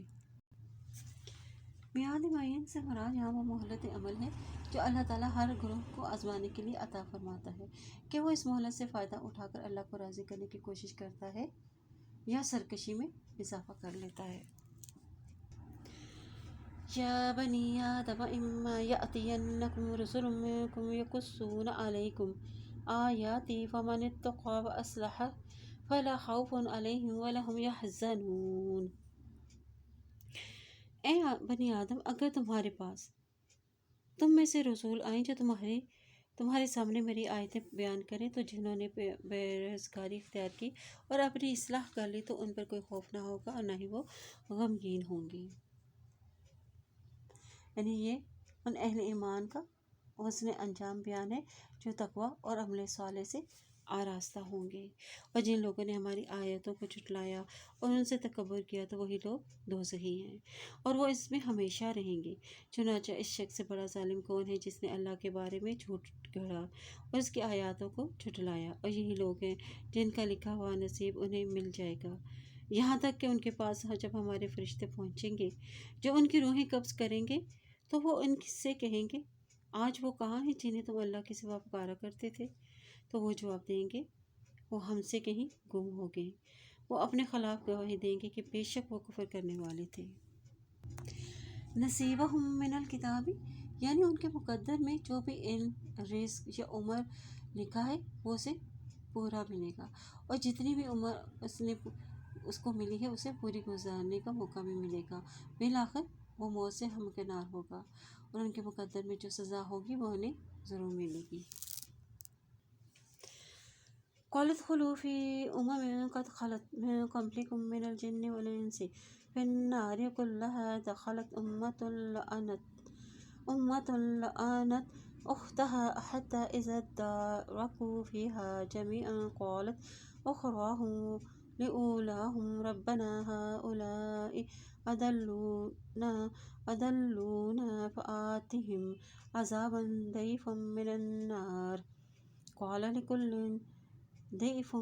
میعاد معین سے مراد یہاں وہ مہلت عمل ہے جو اللہ تعالیٰ ہر گروہ کو آزمانے کے لیے عطا فرماتا ہے کہ وہ اس مہلت سے فائدہ اٹھا کر اللہ کو راضی کرنے کی کوشش کرتا ہے یا سرکشی میں اضافہ کر لیتا ہے۔ یا بنی آدم اما یأتینکم رسل منکم یقصون علیکم آیاتی فمن اتقی واصلح فلا خوف علیہم ولا ہم یحزنون۔ اے بنی آدم، اگر تمہارے پاس تم میں سے رسول آئیں جو تمہارے سامنے میری آیتیں بیان کریں، تو جنہوں نے پرہیزگاری اختیار کی اور اپنی اصلاح کر لی تو ان پر کوئی خوف نہ ہوگا اور نہ ہی وہ غمگین ہوں گی۔ یعنی یہ ان اہل ایمان کا حسن انجام بیان ہے جو تقویٰ اور عمل صالح سے آراستہ ہوں گے۔ اور جن لوگوں نے ہماری آیتوں کو جھٹلایا اور ان سے تکبر کیا تو وہی لوگ دوزخی ہیں اور وہ اس میں ہمیشہ رہیں گے۔ چنانچہ اس شخص سے بڑا ظالم کون ہے جس نے اللہ کے بارے میں جھوٹ گڑھا اور اس کی آیاتوں کو جھٹلایا۔ اور یہی لوگ ہیں جن کا لکھا ہوا نصیب انہیں مل جائے گا، یہاں تک کہ ان کے پاس جب ہمارے فرشتے پہنچیں گے جو ان کی روحیں قبض کریں گے تو وہ ان سے کہیں گے آج وہ کہاں ہیں جنہیں تم اللہ کے سوا پکارا کرتے تھے؟ تو وہ جواب دیں گے وہ ہم سے کہیں گم ہو گئے۔ وہ اپنے خلاف گواہی دیں گے کہ بے شک وہ کفر کرنے والے تھے۔ نصیبہم من الکتاب، یعنی ان کے مقدر میں جو بھی علم، رزق یا عمر لکھا ہے وہ اسے پورا ملے گا، اور جتنی بھی عمر اس کو ملی ہے اسے پوری گزارنے کا موقع بھی ملے گا۔ بالآخر وہ موت سے ہمکنار ہوگا اور ان کے مقدر میں جو سزا ہوگی وہ انہیں ضرور ملے گی۔ قُلِ ادْخُلُوا فِي أُمَمٍ قَدْ خَلَتْ مِن قَبْلِكُم مِّنَ الْجِنِّ وَالْإِنسِ فِي النَّارِ كُلَّمَا دَخَلَتْ أُمَّةٌ لَّعَنَتْ أُخْتَهَا حَتَّى إِذَا ادَّارَكُوا فِيهَا جَمِيعًا قَالَتْ أُخْرَاهُمْ لِأُولَاهُمْ رَبَّنَا هَٰؤُلَاءِ أَضَلُّونَا فَآتِهِمْ عَذَابًا ضِعْفًا مِّنَ النَّارِ قَالَ لِكُلٍّ ضِعْفٌ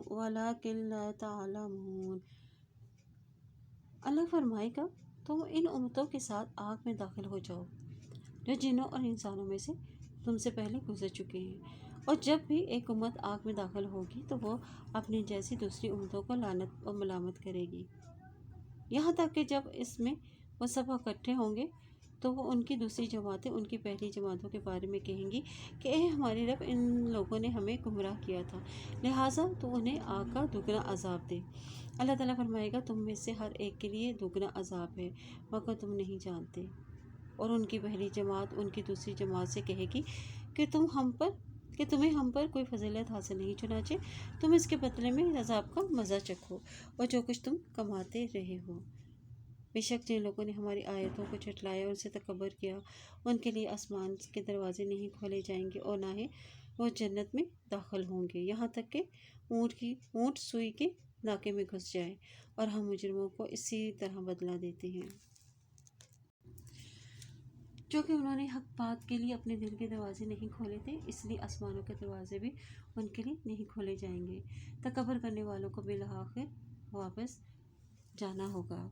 وَلَٰكِن لَّا تَعْلَمُونَ۔ اللہ فرمائے گا تم ان امتوں کے ساتھ آگ میں داخل ہو جاؤ جو جنوں اور انسانوں میں سے تم سے پہلے گزر چکے ہیں، اور جب بھی ایک امت آگ میں داخل ہوگی تو وہ اپنی جیسی دوسری امتوں کو لعنت اور ملامت کرے گی، یہاں تک کہ جب اس میں وہ سب اکٹھے ہوں گے تو وہ ان کی دوسری جماعتیں ان کی پہلی جماعتوں کے بارے میں کہیں گی کہ اے ہماری رب، ان لوگوں نے ہمیں گمراہ کیا تھا، لہٰذا تو انہیں آگ کا دوگنا عذاب دے۔ اللہ تعالیٰ فرمائے گا تم میں سے ہر ایک کے لیے دوگنا عذاب ہے مگر تم نہیں جانتے۔ اور ان کی پہلی جماعت ان کی دوسری جماعت سے کہے گی کہ تمہیں ہم پر کوئی فضیلت حاصل نہیں، چنانچہ تم اس کے بدلے میں عذاب کا مزہ چکھو اور جو کچھ تم کماتے رہے ہو۔ بے شک جن لوگوں نے ہماری آیتوں کو جھٹلایا اور ان سے تکبر کیا ان کے لیے آسمان کے دروازے نہیں کھولے جائیں گے اور نہ ہی وہ جنت میں داخل ہوں گے، یہاں تک کہ اونٹ سوئی کے ناکے میں گھس جائے، اور ہم مجرموں کو اسی طرح بدلہ دیتے ہیں۔ چونکہ انہوں نے حق بات کے لیے اپنے دل کے دروازے نہیں کھولے تھے، اس لیے آسمانوں کے دروازے بھی ان کے لیے نہیں کھولے جائیں گے۔ تکبر کرنے والوں کو بالآخر واپس جانا ہوگا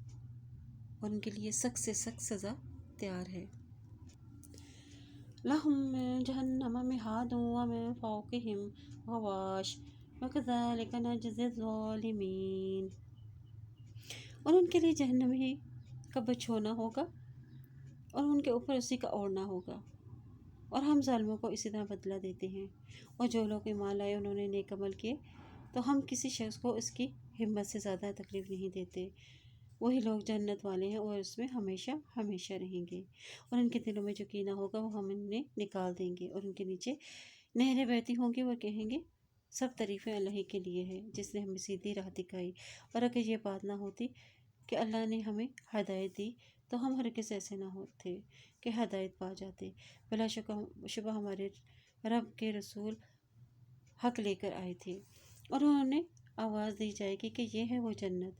اور ان کے لیے سخت سے سخت سزا تیار ہے۔ لَهُم مِّن جَهَنَّمَ مِہَادٌ وَمِن فَوْقِهِمْ غَوَاشٍ وَكَذَٰلِكَ نَجْزِي الظَّالِمِينَ۔ اور ان کے لیے جہنم ہی کا بچھونا ہوگا اور ان کے اوپر اسی کا اوڑھنا ہوگا، اور ہم ظالموں کو اسی طرح بدلہ دیتے ہیں۔ اور جو لوگ ایمان لائے انہوں نے نیک عمل کیے تو ہم کسی شخص کو اس کی ہمت سے زیادہ تکلیف نہیں دیتے، وہی لوگ جنت والے ہیں اور اس میں ہمیشہ ہمیشہ رہیں گے۔ اور ان کے دلوں میں جو کینہ ہوگا وہ ہم انہیں نکال دیں گے، اور ان کے نیچے نہریں بہتی ہوں گی، وہ کہیں گے سب تعریفیں اللہ ہی کے لیے ہے جس نے ہمیں سیدھی راہ دکھائی، اور اگر یہ بات نہ ہوتی کہ اللہ نے ہمیں ہدایت دی تو ہم ہرگز ایسے نہ ہوتے کہ ہدایت پا جاتے۔ بلا شبہ ہمارے رب کے رسول حق لے کر آئے تھے، اور انہیں آواز دی جائے گی کہ یہ ہے وہ جنت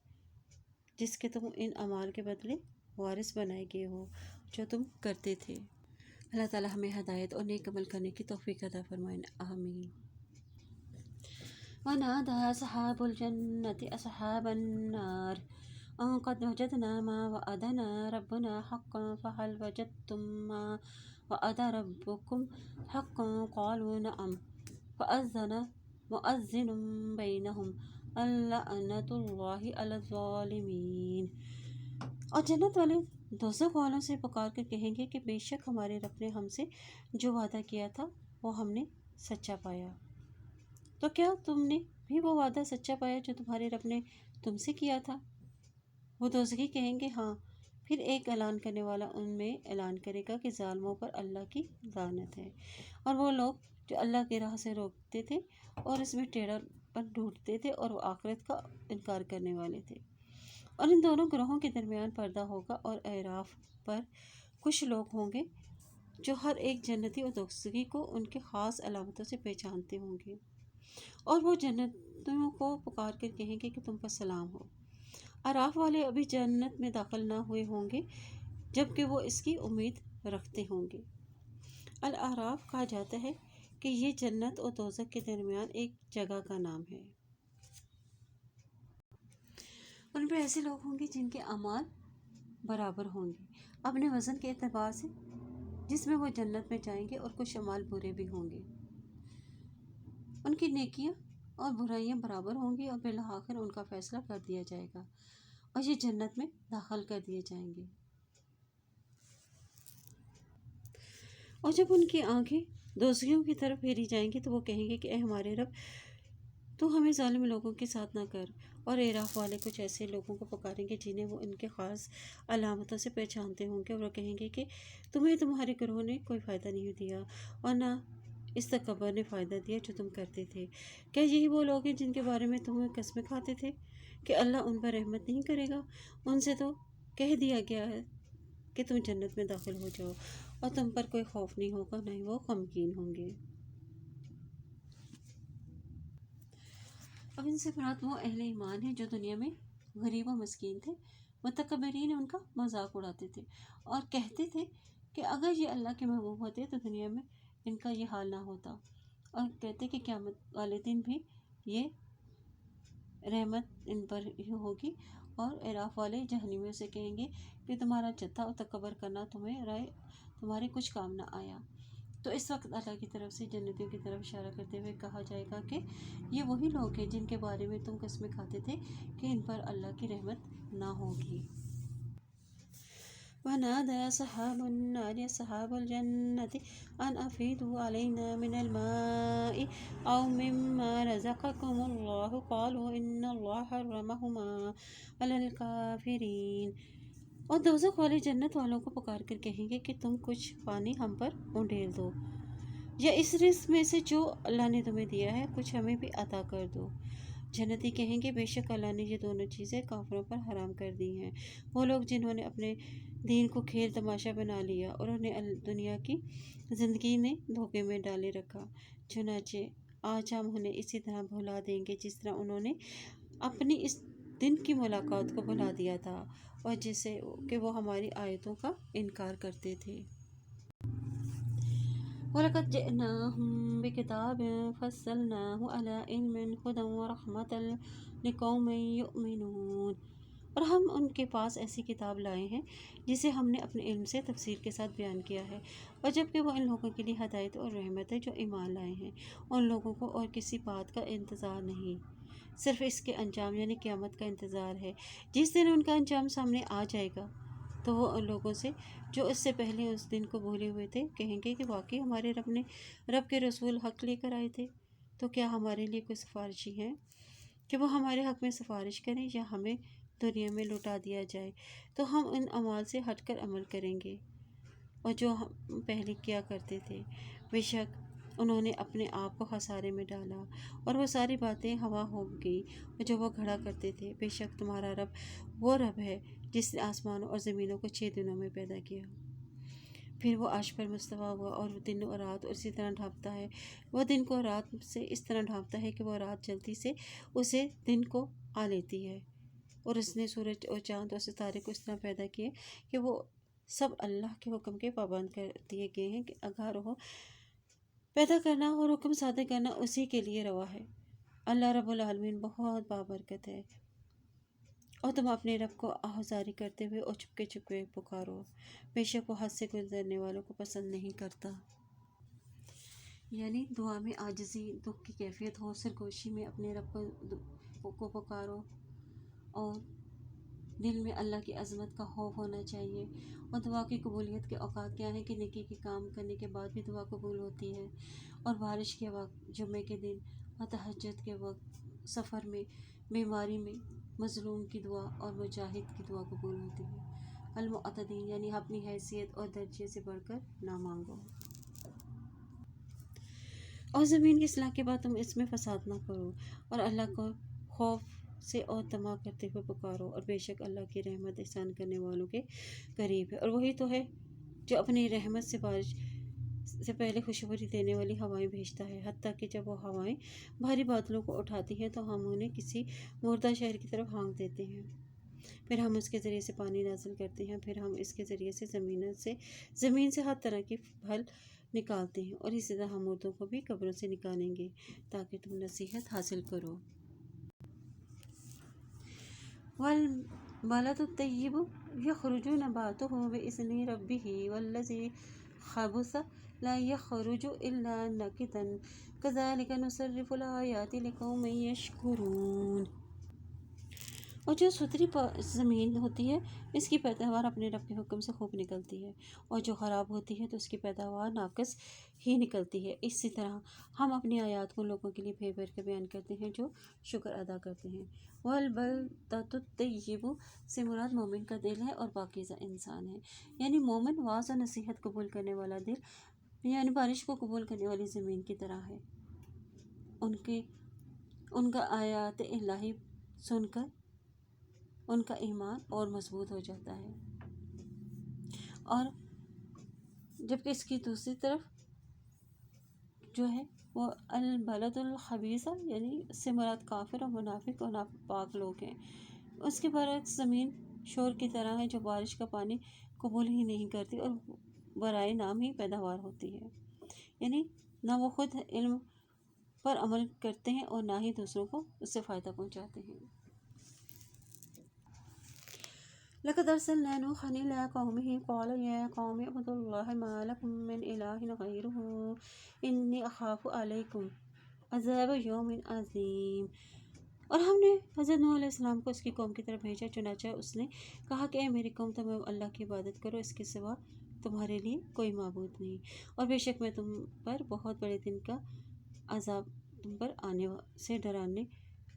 جس کے تم ان اعمال کے بدلے وارث بنائے گئے ہو جو تم کرتے تھے۔ اللہ تعالیٰ ہمیں ہدایت اور نیک عمل کرنے کی توفیق عطا فرمائے، آمین۔ وَنَادَىٰ أَصْحَابُ الْجَنَّةِ أَصْحَابَ النَّارِ أَن قَدْ وَجَدْنَا مَا وَعَدَنَا رَبُّنَا حَقًّا فَهَلْ وَجَدتُّم مَّا وَعَدَ رَبُّكُمْ حَقًّا قَالُوا نَعَمْ فَأَذَّنَ مُؤَذِّنٌ بَيْنَهُمْ اللَّعْنَةُ اللَّهِ عَلَى الظَّالِمِينَ۔ اور جنت والے دوزخ والوں سے پکار کر کہیں گے کہ بے شک ہمارے رب نے ہم سے جو وعدہ کیا تھا وہ ہم نے سچا پایا، تو کیا تم نے بھی وہ وعدہ سچا پایا جو تمہارے رب نے تم سے کیا تھا؟ وہ دوزخی کہیں گے ہاں۔ پھر ایک اعلان کرنے والا ان میں اعلان کرے گا کہ ظالموں پر اللہ کی لعنت ہے، اور وہ لوگ جو اللہ کی راہ سے روکتے تھے اور اس میں ٹیڑھا پن ڈھونڈتے تھے اور وہ آخرت کا انکار کرنے والے تھے۔ اور ان دونوں گروہوں کے درمیان پردہ ہوگا، اور اعراف پر کچھ لوگ ہوں گے جو ہر ایک جنتی اور دوزخی کو ان کے خاص علامتوں سے پہچانتے ہوں گے۔ اور وہ جنتوں کو پکار کر کہیں گے کہ تم پر سلام ہو۔ اعراف والے ابھی جنت میں داخل نہ ہوئے ہوں گے جبکہ وہ اس کی امید رکھتے ہوں گے۔ الاعراف کہا جاتا ہے کہ یہ جنت اور دوزخ کے درمیان ایک جگہ کا نام ہے۔ ان پہ ایسے لوگ ہوں گے جن کے اعمال برابر ہوں گے اپنے وزن کے اعتبار سے، جس میں وہ جنت میں جائیں گے، اور کچھ اعمال برے بھی ہوں گے۔ ان کی نیکیاں اور برائیاں برابر ہوں گی اور بالآخر ان کا فیصلہ کر دیا جائے گا اور یہ جنت میں داخل کر دیے جائیں گے۔ اور جب ان کی آنکھیں دوزخیوں کی طرف پھیری جائیں گی تو وہ کہیں گے کہ اے ہمارے رب، تو ہمیں ظالم لوگوں کے ساتھ نہ کر۔ اور اعراف والے کچھ ایسے لوگوں کو پکاریں گے جنہیں وہ ان کے خاص علامتوں سے پہچانتے ہوں گے، اور وہ کہیں گے کہ تمہیں تمہارے گروہ نے کوئی فائدہ نہیں دیا اور نہ اس تکبر نے فائدہ دیا جو تم کرتے تھے۔ کیا یہی وہ لوگ ہیں جن کے بارے میں تمہیں قسمیں کھاتے تھے کہ اللہ ان پر رحمت نہیں کرے گا؟ ان سے تو کہہ دیا گیا ہے کہ تم جنت میں داخل ہو جاؤ اور تم پر کوئی خوف نہیں ہوگا، نہ ہی وہ غمگین ہوں گے۔ اب ان سے مراد وہ اہل ایمان ہیں جو دنیا میں غریب و مسکین تھے۔ متکبرین ان کا مذاق اڑاتے تھے اور کہتے تھے کہ اگر یہ اللہ کے محبوب ہوتے تو دنیا میں ان کا یہ حال نہ ہوتا، اور کہتے کہ قیامت والے دن بھی یہ رحمت ان پر ہی ہوگی۔ اور اعراف والے جہنمیوں سے کہیں گے کہ تمہارا جتھا اور تکبر کرنا تمہارے کچھ کام نہ آیا۔ تو اس وقت اللہ کی طرف سے جنتیوں کی طرف اشارہ کرتے ہوئے کہا جائے گا کہ یہ وہی لوگ ہیں جن کے بارے میں تم قسمیں کھاتے تھے کہ ان پر اللہ کی رحمت نہ ہوگی۔ وَنَادَى أَصْحَابُ النَّارِ أَصْحَابَ الْجَنَّةِ أَنْ أَفِيضُوا عَلَيْنَا مِنَ الْمَاءِ أَوْ مِمَّا رَزَقَكُمُ اللَّهُ قَالُوا إِنَّ اللَّهَ حَرَّمَهُمَا عَلَى الْكَافِرِينَ۔ اور دوزخ والے جنت والوں کو پکار کر کہیں گے کہ تم کچھ پانی ہم پر انڈیل دو، یا اس رزق میں سے جو اللہ نے تمہیں دیا ہے کچھ ہمیں بھی عطا کر دو۔ جنتی کہیں گے بے شک اللہ نے یہ دونوں چیزیں کافروں پر حرام کر دی ہیں، وہ لوگ جنہوں نے اپنے دین کو کھیل تماشا بنا لیا اور انہیں دنیا کی زندگی نے دھوکے میں ڈالے رکھا۔ چنانچہ آج ہم انہیں اسی طرح بھلا دیں گے جس طرح انہوں نے اپنی اس دن کی ملاقات کو بھلا دیا تھا اور جسے کہ وہ ہماری آیتوں کا انکار کرتے تھے۔ وَلَقَدْ جِئْنَاهُمْ بِكِتَابٍ فَصَّلْنَاهُ عَلَىٰ عِلْمٍ هُدًى وَرَحْمَةً لِقَوْمٍ يُؤْمِنُونَ۔ اور ہم ان کے پاس ایسی کتاب لائے ہیں جسے ہم نے اپنے علم سے تفسیر کے ساتھ بیان کیا ہے، اور جبکہ وہ ان لوگوں کے لیے ہدایت اور رحمت ہے جو ایمان لائے ہیں۔ ان لوگوں کو اور کسی بات کا انتظار نہیں، صرف اس کے انجام یعنی قیامت کا انتظار ہے۔ جس دن ان کا انجام سامنے آ جائے گا تو وہ ان لوگوں سے جو اس سے پہلے اس دن کو بھولے ہوئے تھے کہیں گے کہ واقعی ہمارے رب کے رسول حق لے کر آئے تھے، تو کیا ہمارے لیے کوئی سفارشی ہیں کہ وہ ہمارے حق میں سفارش کریں، یا ہمیں دنیا میں لوٹا دیا جائے تو ہم ان اعمال سے ہٹ کر عمل کریں گے اور جو ہم پہلے کیا کرتے تھے۔ بے شک انہوں نے اپنے آپ کو خسارے میں ڈالا اور وہ ساری باتیں ہوا ہو گئی جو وہ گھڑا کرتے تھے۔ بے شک تمہارا رب وہ رب ہے جس نے آسمانوں اور زمینوں کو 6 دنوں میں پیدا کیا، پھر وہ عرش پر مستویٰ ہوا اور دن اور رات اسی طرح ڈھانپتا ہے۔ وہ دن کو رات سے اس طرح ڈھانپتا ہے کہ وہ رات جلدی سے اسے دن کو آ لیتی ہے، اور اس نے سورج اور چاند اور ستارے کو اس طرح پیدا کیے کہ وہ سب اللہ کے حکم کے پابند کر دیے گئے ہیں کہ آگاہ رہو، پیدا کرنا اور حکم صادر کرنا اسی کے لیے روا ہے۔ اللہ رب العالمین بہت بابرکت ہے، اور تم اپنے رب کو آہذاری کرتے ہوئے اور چھپکے چھپکے پکارو، بے شک وہ حد سے گزرنے والوں کو پسند نہیں کرتا۔ یعنی دعا میں عاجزی، دکھ کی کیفیت ہو، سرگوشی میں اپنے رب کو پکارو، اور دل میں اللہ کی عظمت کا خوف ہونا چاہیے۔ اور دعا کی قبولیت کے اوقات کیا ہیں کہ نیکی کے کام کرنے کے بعد بھی دعا قبول ہوتی ہے، اور بارش کے وقت، جمعے کے دن اور تہجد کے وقت، سفر میں، بیماری میں مظلوم کی دعا اور مجاہد کی دعا قبول ہوتی ہے۔ المعتدین یعنی اپنی حیثیت اور درجے سے بڑھ کر نہ مانگو، اور زمین کی اصلاح کے بعد تم اس میں فساد نہ کرو، اور اللہ کو خوف سے اور طمع کرتے ہوئے پکارو، اور بے شک اللہ کی رحمت احسان کرنے والوں کے قریب ہے۔ اور وہی تو ہے جو اپنی رحمت سے بارش سے پہلے خوشبری دینے والی ہوائیں بھیجتا ہے، حتیٰ کہ جب وہ ہوائیں بھاری بادلوں کو اٹھاتی ہیں تو ہم انہیں کسی مردہ شہر کی طرف ہانک دیتے ہیں۔ پھر ہم اس کے ذریعے سے پانی نازل کرتے ہیں، پھر ہم اس کے ذریعے سے زمین سے ہر طرح کے پھل نکالتے ہیں، اور اسی طرح ہم مردوں کو بھی قبروں سے نکالیں گے تاکہ تم نصیحت حاصل کرو۔ والبلد الطیب یخرج نباتہ بإذن ربہ والذی خبث لا یخرج الا نکدا کذالک نصرف الآیات لقوم یشکرون۔ اور جو ستھری زمین ہوتی ہے اس کی پیداوار اپنے رب کے حکم سے خوب نکلتی ہے، اور جو خراب ہوتی ہے تو اس کی پیداوار ناقص ہی نکلتی ہے۔ اسی طرح ہم اپنی آیات کو لوگوں کے لیے پھیر پھیر کے بیان کرتے ہیں جو شکر ادا کرتے ہیں۔ والبلدۃ الطیب سے مراد مومن کا دل ہے اور پاکیزہ انسان ہے، یعنی مومن واعظ و نصیحت قبول کرنے والا دل یعنی بارش کو قبول کرنے والی زمین کی طرح ہے۔ ان کا آیات الہی سن کر ان کا ایمان اور مضبوط ہو جاتا ہے، اور جبکہ اس کی دوسری طرف جو ہے وہ البلد الخبیثہ یعنی اس سے مراد کافر اور منافق اور ناپاک لوگ ہیں۔ اس کے برعکس زمین شور کی طرح ہے جو بارش کا پانی قبول ہی نہیں کرتی اور برائے نام ہی پیداوار ہوتی ہے، یعنی نہ وہ خود علم پر عمل کرتے ہیں اور نہ ہی دوسروں کو اس سے فائدہ پہنچاتے ہیں۔ لقد ارسلنا نوحا الى قومه قال يا قوم اعبدوا الله ما لكم من اله غيره اني اخاف عليكم عذاب يوم عظيم۔ اور ہم نے حضرت نوح علیہ السلام کو اس کی قوم کی طرف بھیجا، چنانچہ اس نے کہا کہ اے میری قوم، تم اللہ کی عبادت کرو، اس کے سوا تمہارے لیے کوئی معبود نہیں، اور بے شک میں تم پر بہت بڑے دن کا عذاب تم پر آنے سے ڈرانے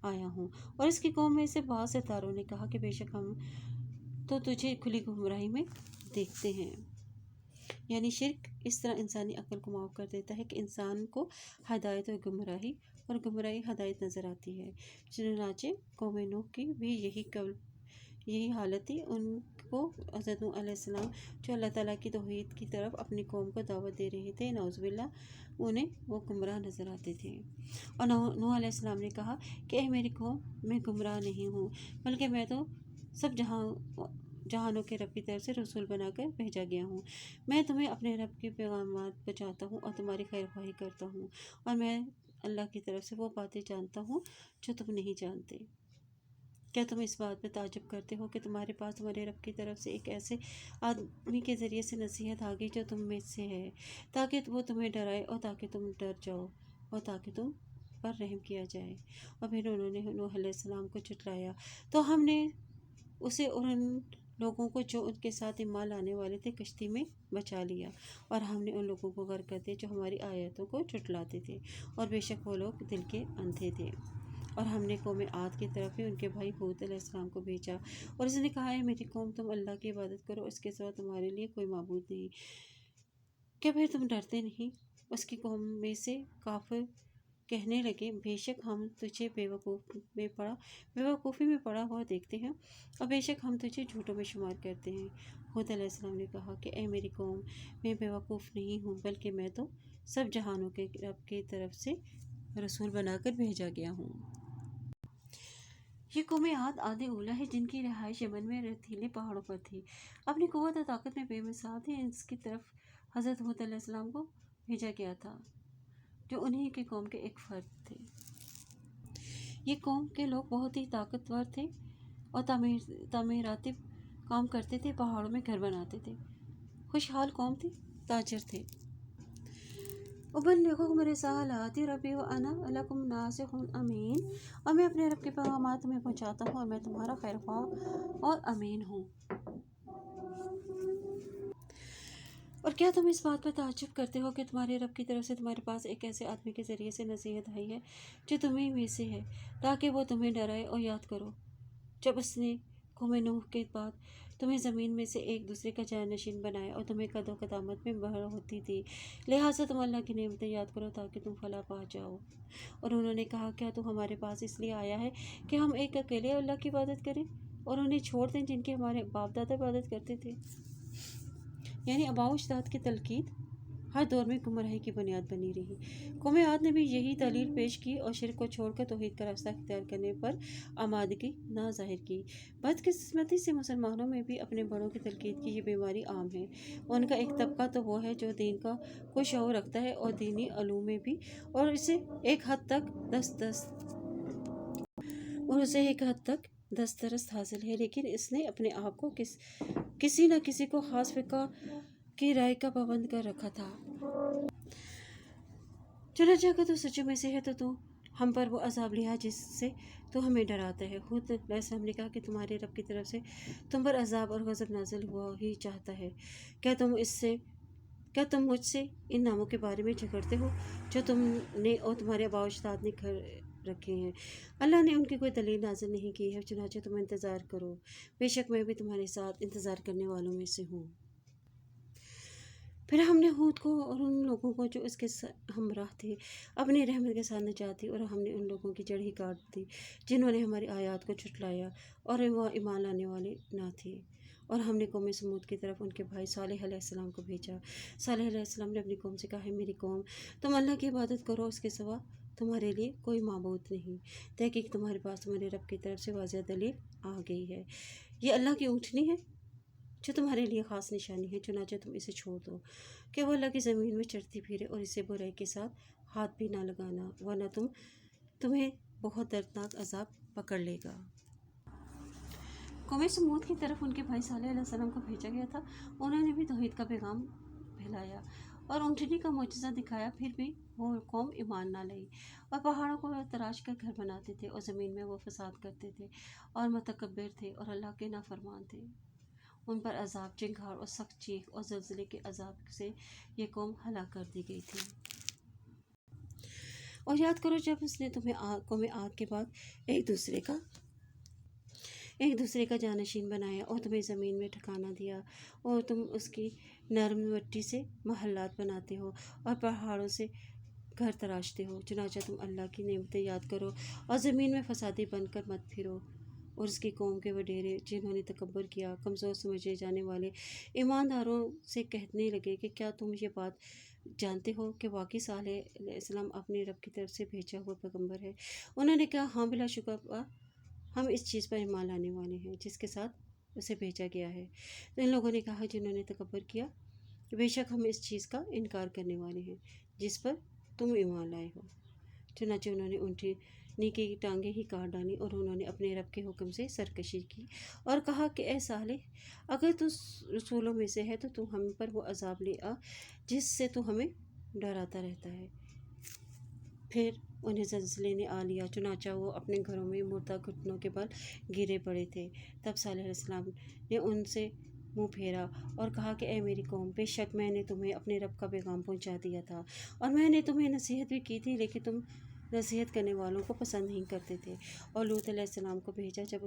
آیا ہوں۔ اور اس کی قوم میں سے بعض ستاروں نے کہا کہ بے شک ہم تو تجھے کھلی گمراہی میں دیکھتے ہیں، یعنی شرک اس طرح انسانی عقل کو معاف کر دیتا ہے کہ انسان کو ہدایت اور گمراہی ہدایت نظر آتی ہے۔ چنانچہ قوم نوح کی بھی یہی حالت تھی۔ ان کو حضرت نوح علیہ السلام جو اللہ تعالیٰ کی توحید کی طرف اپنی قوم کو دعوت دے رہے تھے، نعوذ باللہ انہیں وہ گمراہ نظر آتے تھے، اور نوح علیہ السلام نے کہا کہ اے میری قوم، میں گمراہ نہیں ہوں، بلکہ میں تو سب جہانوں کے رب کی طرف سے رسول بنا کر بھیجا گیا ہوں۔ میں تمہیں اپنے رب کے پیغامات پہنچاتا ہوں اور تمہاری خیر خواہی کرتا ہوں، اور میں اللہ کی طرف سے وہ باتیں جانتا ہوں جو تم نہیں جانتے۔ کیا تم اس بات پہ تعجب کرتے ہو کہ تمہارے پاس تمہارے رب کی طرف سے ایک ایسے آدمی کے ذریعے سے نصیحت آ گئی جو تم میں سے ہے، تاکہ وہ تمہیں ڈرائے اور تاکہ تم ڈر جاؤ اور تاکہ تم پر رحم کیا جائے۔ اور پھر انہوں نے نوح علیہ السلام کو جھٹلایا تو ہم نے اسے اور ان لوگوں کو جو ان کے ساتھ ایمان لانے والے تھے کشتی میں بچا لیا، اور ہم نے ان لوگوں کو غرق کر دیا جو ہماری آیتوں کو جھٹلاتے تھے، اور بے شک وہ لوگ دل کے اندھے تھے۔ اور ہم نے قوم عاد کی طرف بھی ان کے بھائی ہود علیہ السلام کو بھیجا، اور اس نے کہا ہے میری قوم، تم اللہ کی عبادت کرو، اس کے سوا تمہارے لیے کوئی معبود نہیں، کیا پھر تم ڈرتے نہیں؟ اس کی قوم میں سے کافر کہنے لگے بے شک ہم تجھے بیوقوفی میں پڑا ہوا دیکھتے ہیں، اور بے شک ہم تجھے جھوٹوں میں شمار کرتے ہیں۔ ہود علیہ السلام نے کہا کہ اے میری قوم، میں بیوقوف نہیں ہوں، بلکہ میں تو سب جہانوں کے رب کی طرف سے رسول بنا کر بھیجا گیا ہوں۔ یہ قوم عاد اولیٰ ہے جن کی رہائش یمن میں ریتیلے پہاڑوں پر تھی، اپنی قوت اور طاقت میں بے مثال تھی۔ اس کی طرف حضرت ہود علیہ السلام کو بھیجا گیا تھا جو انہی کی قوم کے ایک فرد تھے۔ یہ قوم کے لوگ بہت ہی طاقتور تھے اور تعمیراتی کام کرتے تھے، پہاڑوں میں گھر بناتے تھے، خوشحال قوم تھی، تاجر تھے۔ ابلغکم رسالات ربی وانا لکم ناصح امین، اور میں اپنے رب کے پیغامات تمہیں پہنچاتا ہوں اور میں تمہارا خیر خواہ اور امین ہوں۔ اور کیا تم اس بات پر تعجب کرتے ہو کہ تمہارے رب کی طرف سے تمہارے پاس ایک ایسے آدمی کے ذریعے سے نصیحت آئی ہے جو تمہیں میں سے ہے، تاکہ وہ تمہیں ڈرائے اور یاد کرو جب اس نے قوم نوح کے بعد تمہیں زمین میں سے ایک دوسرے کا جانشین بنایا اور تمہیں قد و قدامت میں بڑھ ہوتی تھی، لہٰذا تم اللہ کی نعمتیں یاد کرو تاکہ تم فلاح پا جاؤ۔ اور انہوں نے کہا کیا تو ہمارے پاس اس لیے آیا ہے کہ ہم ایک اکیلے اللہ کی عبادت کریں اور انہیں چھوڑ دیں جن کی ہمارے باپ دادا عبادت کرتے تھے، یعنی آباء و اجداد کی تقلید ہر دور میں گمراہی کی بنیاد بنی رہی۔ قوم عاد نے بھی یہی دلیل پیش کی اور شرک کو چھوڑ کر توحید کا راستہ اختیار کرنے پر آمادگی نہ ظاہر کی۔ بدقسمتی سے مسلمانوں میں بھی اپنے بڑوں کی تنقید کی یہ بیماری عام ہے۔ ان کا ایک طبقہ تو وہ ہے جو دین کا کوئی شعور رکھتا ہے اور دینی علوم میں بھی، اور اسے ایک حد تک دسترس حاصل ہے، لیکن اس نے اپنے آپ کو کسی نہ کسی کو خاص فقہ کی رائے کا پابند کر رکھا تھا۔ چنانچہ اگر تو سچوں میں سے ہے تو ہم پر وہ عذاب لیا جس سے تو ہمیں ڈراتا ہے۔ حود علیہ السلام نے کہا کہ تمہارے رب کی طرف سے تم پر عذاب اور غضب نازل ہوا ہی چاہتا ہے۔ کیا تم مجھ سے ان ناموں کے بارے میں جھگڑتے ہو جو تم نے اور تمہارے آباء و اجداد نے کر رکھے ہیں؟ اللہ نے ان کی کوئی دلیل نازل نہیں کی ہے، چنانچہ تم انتظار کرو، بے شک میں بھی تمہارے ساتھ انتظار کرنے والوں میں سے ہوں۔ پھر ہم نے ہود کو اور ان لوگوں کو جو اس کے ہمراہ تھے اپنی رحمت کے ساتھ نجات دی، اور ہم نے ان لوگوں کی جڑ ہی کاٹ دی جنہوں نے ہماری آیات کو جھٹلایا اور وہ ایمان لانے والے نہ تھے۔ اور ہم نے قوم سمود کی طرف ان کے بھائی صالح علیہ السلام کو بھیجا۔ صالح علیہ السلام نے اپنی قوم سے کہا، میری قوم، تم اللہ کی عبادت کرو، اس کے سوا تمہارے لیے کوئی معبود نہیں۔ تحقیق تمہارے پاس تمہارے رب کی طرف سے واضح دلیل آ گئی ہے۔ یہ اللہ کی اونٹنی ہے جو تمہارے لیے خاص نشانی ہے، چنانچہ تم اسے چھوڑ دو کہ وہ اللہ کی زمین میں چرتی پھرے، اور اسے برائی کے ساتھ ہاتھ بھی نہ لگانا، ورنہ تمہیں بہت دردناک عذاب پکڑ لے گا۔ قوم سمود کی طرف ان کے بھائی صالح علیہ السلام کو بھیجا گیا تھا۔ انہوں نے بھی توحید کا پیغام پھیلایا اور اونٹنی کا معجزہ دکھایا، پھر بھی وہ قوم ایمان نہ لائی اور پہاڑوں کو تراش کر گھر بناتے تھے، اور زمین میں وہ فساد کرتے تھے اور متکبر تھے اور اللہ کے نافرمان تھے۔ ان پر عذاب، چنگھاڑ اور سخت چیخ اور زلزلے کے عذاب سے یہ قوم ہلاک کر دی گئی تھی۔ اور یاد کرو جب اس نے تمہیں قوم عاد کے بعد ایک دوسرے کا جانشین بنایا اور تمہیں زمین میں ٹھکانہ دیا، اور تم اس کی نرم مٹی سے محلات بناتے ہو اور پہاڑوں سے گھر تراشتے ہو۔ چنانچہ تم اللہ کی نعمتیں یاد کرو اور زمین میں فسادی بن کر مت پھرو۔ اور اس کی قوم کے وڈیرے جنہوں نے تکبر کیا، کمزور سمجھے جانے والے ایمانداروں سے کہنے لگے کہ کیا تم یہ بات جانتے ہو کہ واقعی صالح علیہ السلام اپنے رب کی طرف سے بھیجا ہوا پیغمبر ہے؟ انہوں نے کہا، ہاں، بلا شبہ ہم اس چیز پر ایمان لانے والے ہیں جس کے ساتھ اسے بھیجا گیا ہے۔ تو ان لوگوں نے کہا جنہوں نے تکبر کیا، بے شک ہم اس چیز کا انکار کرنے والے ہیں جس پر تم ایمان لائے ہو۔ چنانچہ انہوں نے اونٹنی کی ٹانگیں ہی کاٹ ڈالی، اور انہوں نے اپنے رب کے حکم سے سرکشی کی اور کہا کہ اے صالح، اگر تو رسولوں میں سے ہے تو ہم پر وہ عذاب لے آ جس سے تو ہمیں ڈراتا رہتا ہے۔ پھر انہیں زلزلے نے آ لیا، چنانچہ وہ اپنے گھروں میں مردہ گھٹنوں کے بل گرے پڑے تھے۔ تب صالح علیہ السلام نے ان سے منہ پھیرا اور کہا کہ اے میری قوم، بے شک میں نے تمہیں اپنے رب کا پیغام پہنچا دیا تھا، اور میں نے تمہیں نصیحت بھی کی تھی، لیکن تم نصیحت کرنے والوں کو پسند نہیں کرتے تھے۔ اور لوط علیہ السلام کو بھیجا جب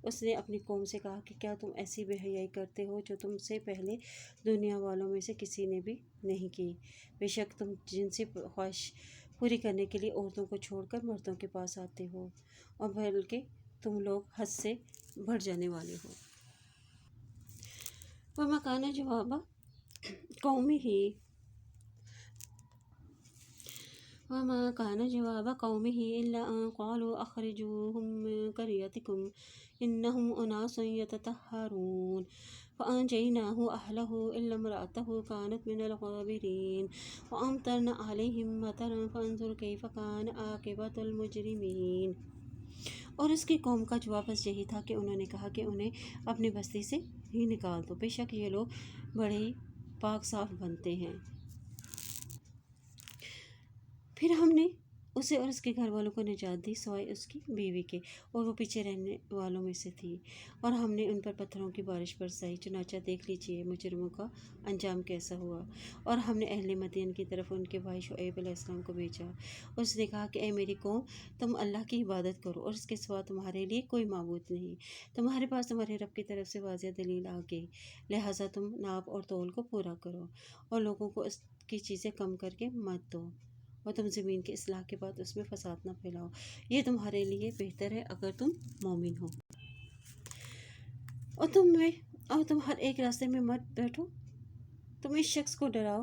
اس نے اپنی قوم سے کہا کہ کیا تم ایسی بے حیائی کرتے ہو جو تم سے پہلے دنیا والوں میں سے کسی نے بھی نہیں کی؟ بے شک تم جنسی خواہش پوری کرنے کے لیے عورتوں کو چھوڑ کر مردوں کے پاس آتے ہو، اور بلکہ تم لوگ حد سے بڑھ جانے والے ہو۔ وَمَا كَانَ جَوَابَ قَوْمِهِ إِلَّا أَن قَالُوا أَخْرِجُوهُم مِّن قَرْيَتِكُمْ إِنَّهُمْ أُنَاسٌ يَتَطَهَّرُونَ فَأَنجَيْنَاهُ وَأَهْلَهُ إِلَّا امْرَأَتَهُ كَانَتْ مِنَ الْغَابِرِينَ وَأَمْطَرْنَا عَلَيْهِم مَّطَرًا فَانظُرْ كَيْفَ كَانَ عَاقِبَةُ الْمُجْرِمِينَ۔ اور اس کی قوم کا جواب بس یہی تھا کہ انہوں نے کہا کہ انہیں اپنی بستی سے ہی نکال دو، بے شک یہ لوگ بڑے ہی پاک صاف بنتے ہیں۔ پھر ہم نے اسے اور اس کے گھر والوں کو نجات دی سوائے اس کی بیوی کے، اور وہ پیچھے رہنے والوں میں سے تھی، اور ہم نے ان پر پتھروں کی بارش برسائی۔ چنانچہ دیکھ لیجیے مجرموں کا انجام کیسا ہوا۔ اور ہم نے اہل مدین کی طرف ان کے بھائی شعیب علیہ السلام کو بھیجا، اور اس نے کہا کہ اے میری قوم، تم اللہ کی عبادت کرو اور اس کے سوا تمہارے لیے کوئی معبود نہیں۔ تمہارے پاس تمہارے رب کی طرف سے واضح دلیل آ گئی، لہٰذا تم ناپ اور تول کو پورا کرو اور لوگوں کو اس کی چیزیں کم کر کے مت دو، اور تم زمین کی اصلاح کے بعد اس میں فساد نہ پھیلاؤ، یہ تمہارے لیے بہتر ہے اگر تم مومن ہو۔ اور تم ہر ایک راستے میں مت بیٹھو، تم اس شخص کو ڈراؤ